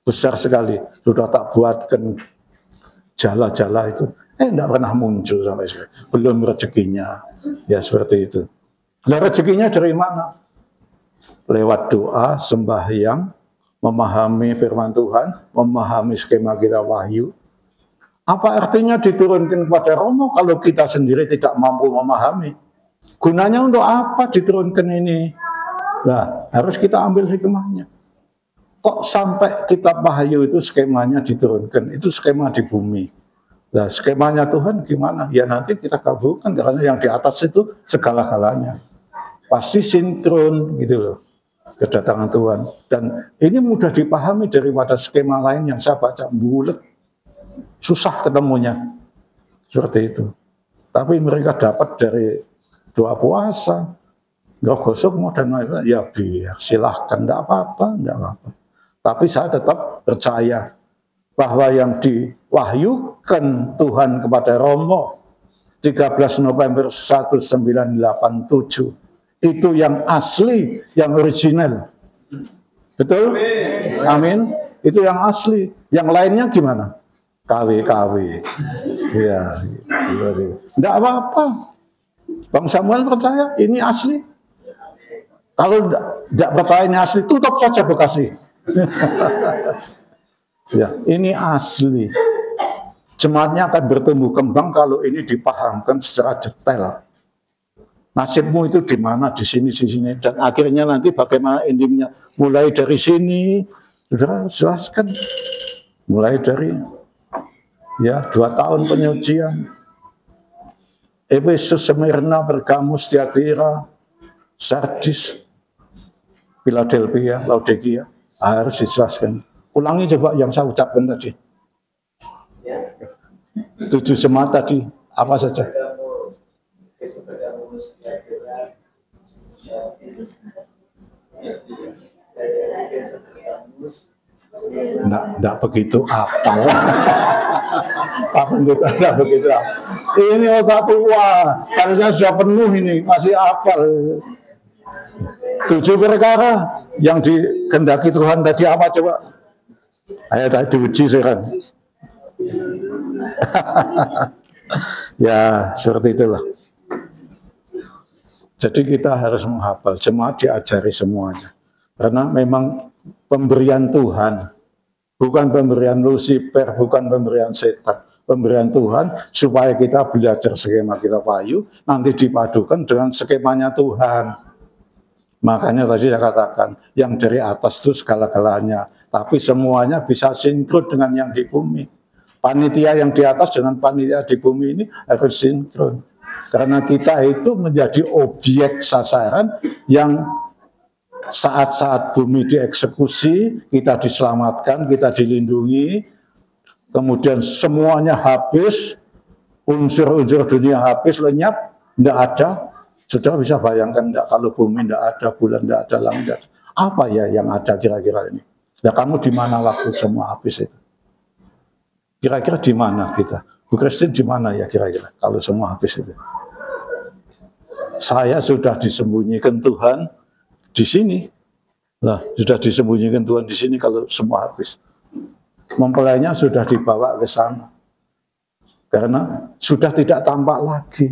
Besar sekali. Sudah tak buatkan jala-jala itu. Tidak pernah muncul sampai sekarang. Belum rezekinya. Ya seperti itu. Nah, rezekinya dari mana? Lewat doa, sembahyang, memahami firman Tuhan, memahami skema kita Wahyu. Apa artinya diturunkan kepada Romo kalau kita sendiri tidak mampu memahami? Gunanya untuk apa diturunkan ini? Nah, harus kita ambil hikmahnya. Kok sampai kitab Wahyu itu skemanya diturunkan? Itu skema di bumi. Nah, skemanya Tuhan gimana? Ya nanti kita kabulkan karena yang di atas itu segala-galanya. Pasti sinkron gitu loh. Kedatangan Tuhan. Dan ini mudah dipahami daripada skema lain yang saya baca. Bulet. Susah ketemunya. Seperti itu. Tapi mereka dapat dari doa puasa. Gak gosok mau dan lain-lain. Ya biar silahkan. Tidak apa-apa. Tapi saya tetap percaya bahwa yang diwahyukan Tuhan kepada Romo 13 November 1987 itu yang asli, yang original. Betul? Amin. Itu yang asli. Yang lainnya gimana? KW. Ya, tidak apa-apa. Bang Samuel percaya ini asli. Kalau tidak percaya ini asli, tutup saja Bekasi. Ya, ini asli. Jemaatnya akan bertumbuh kembang kalau ini dipahamkan secara detail. Nasibmu itu di mana, di sini, dan akhirnya nanti bagaimana endingnya. Mulai dari sini, saudara jelaskan. Mulai dari 2 tahun penyucian. Efesus, Smyrna, Pergamus, Tiatira, Sardis, Philadelphia, Laodikia, harus dijelaskan. Ulangi coba yang saya ucapkan tadi. 7 jemaat tadi, apa saja? Enggak begitu apal. Pak Pendeta enggak begitu apal. Ini otak tua, harusnya sudah penuh ini, masih hafal. 7 perkara yang dikehendaki Tuhan tadi apa coba? Ayo tadi diuji sekarang. Ya, seperti itulah. Jadi kita harus menghafal, jemaat diajari semuanya. Karena memang pemberian Tuhan, bukan pemberian Lucifer, bukan pemberian setan. Pemberian Tuhan supaya kita belajar skema kita payu, nanti dipadukan dengan skemanya Tuhan. Makanya tadi saya katakan, yang dari atas itu segala-galanya. Tapi semuanya bisa sinkron dengan yang di bumi. Panitia yang di atas dengan panitia di bumi ini harus sinkron. Karena kita itu menjadi objek sasaran yang saat-saat bumi dieksekusi, kita diselamatkan, kita dilindungi, kemudian semuanya habis, unsur-unsur dunia habis, lenyap, tidak ada. Saudara bisa bayangkan enggak, kalau bumi tidak ada, bulan tidak ada, langit tidak ada. Apa ya yang ada kira-kira ini? Ya kamu di mana waktu semua habis itu? Kira-kira di mana kita? Bu Christine di mana ya kira-kira kalau semua habis itu? Saya sudah disembunyikan Tuhan di sini. Lah, sudah disembunyikan Tuhan di sini kalau semua habis. Mempelainya sudah dibawa ke sana. Karena sudah tidak tampak lagi.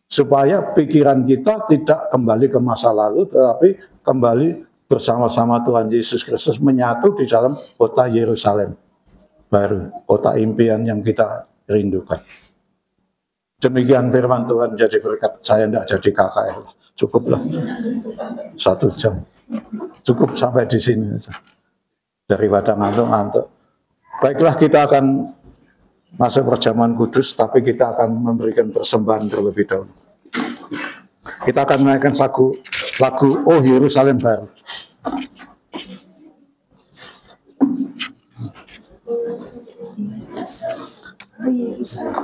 Supaya pikiran kita tidak kembali ke masa lalu, tetapi kembali bersama-sama Tuhan Yesus Kristus menyatu di dalam kota Yerusalem baru, kota impian yang kita rindukan. Demikian firman Tuhan, jadi berkat. Saya tidak jadi KKR, cukuplah 1 jam, cukup sampai di sini saja. Daripada ngantuk-ngantuk. Baiklah, kita akan masuk perjamuan kudus, tapi kita akan memberikan persembahan terlebih dahulu. Kita akan menaikkan lagu Oh Yerusalem Baru.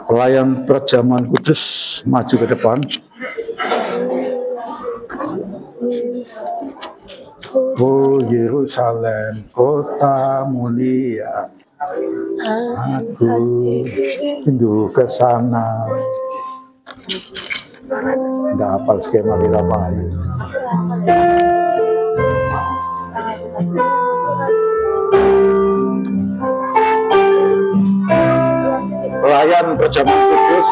Pelayan perjamuan kudus maju ke depan. Oh Yerusalem, kota mulia, aku rindu ke sana. Tidak hafal skema kita Pak. Pelayan perjamuan kudus.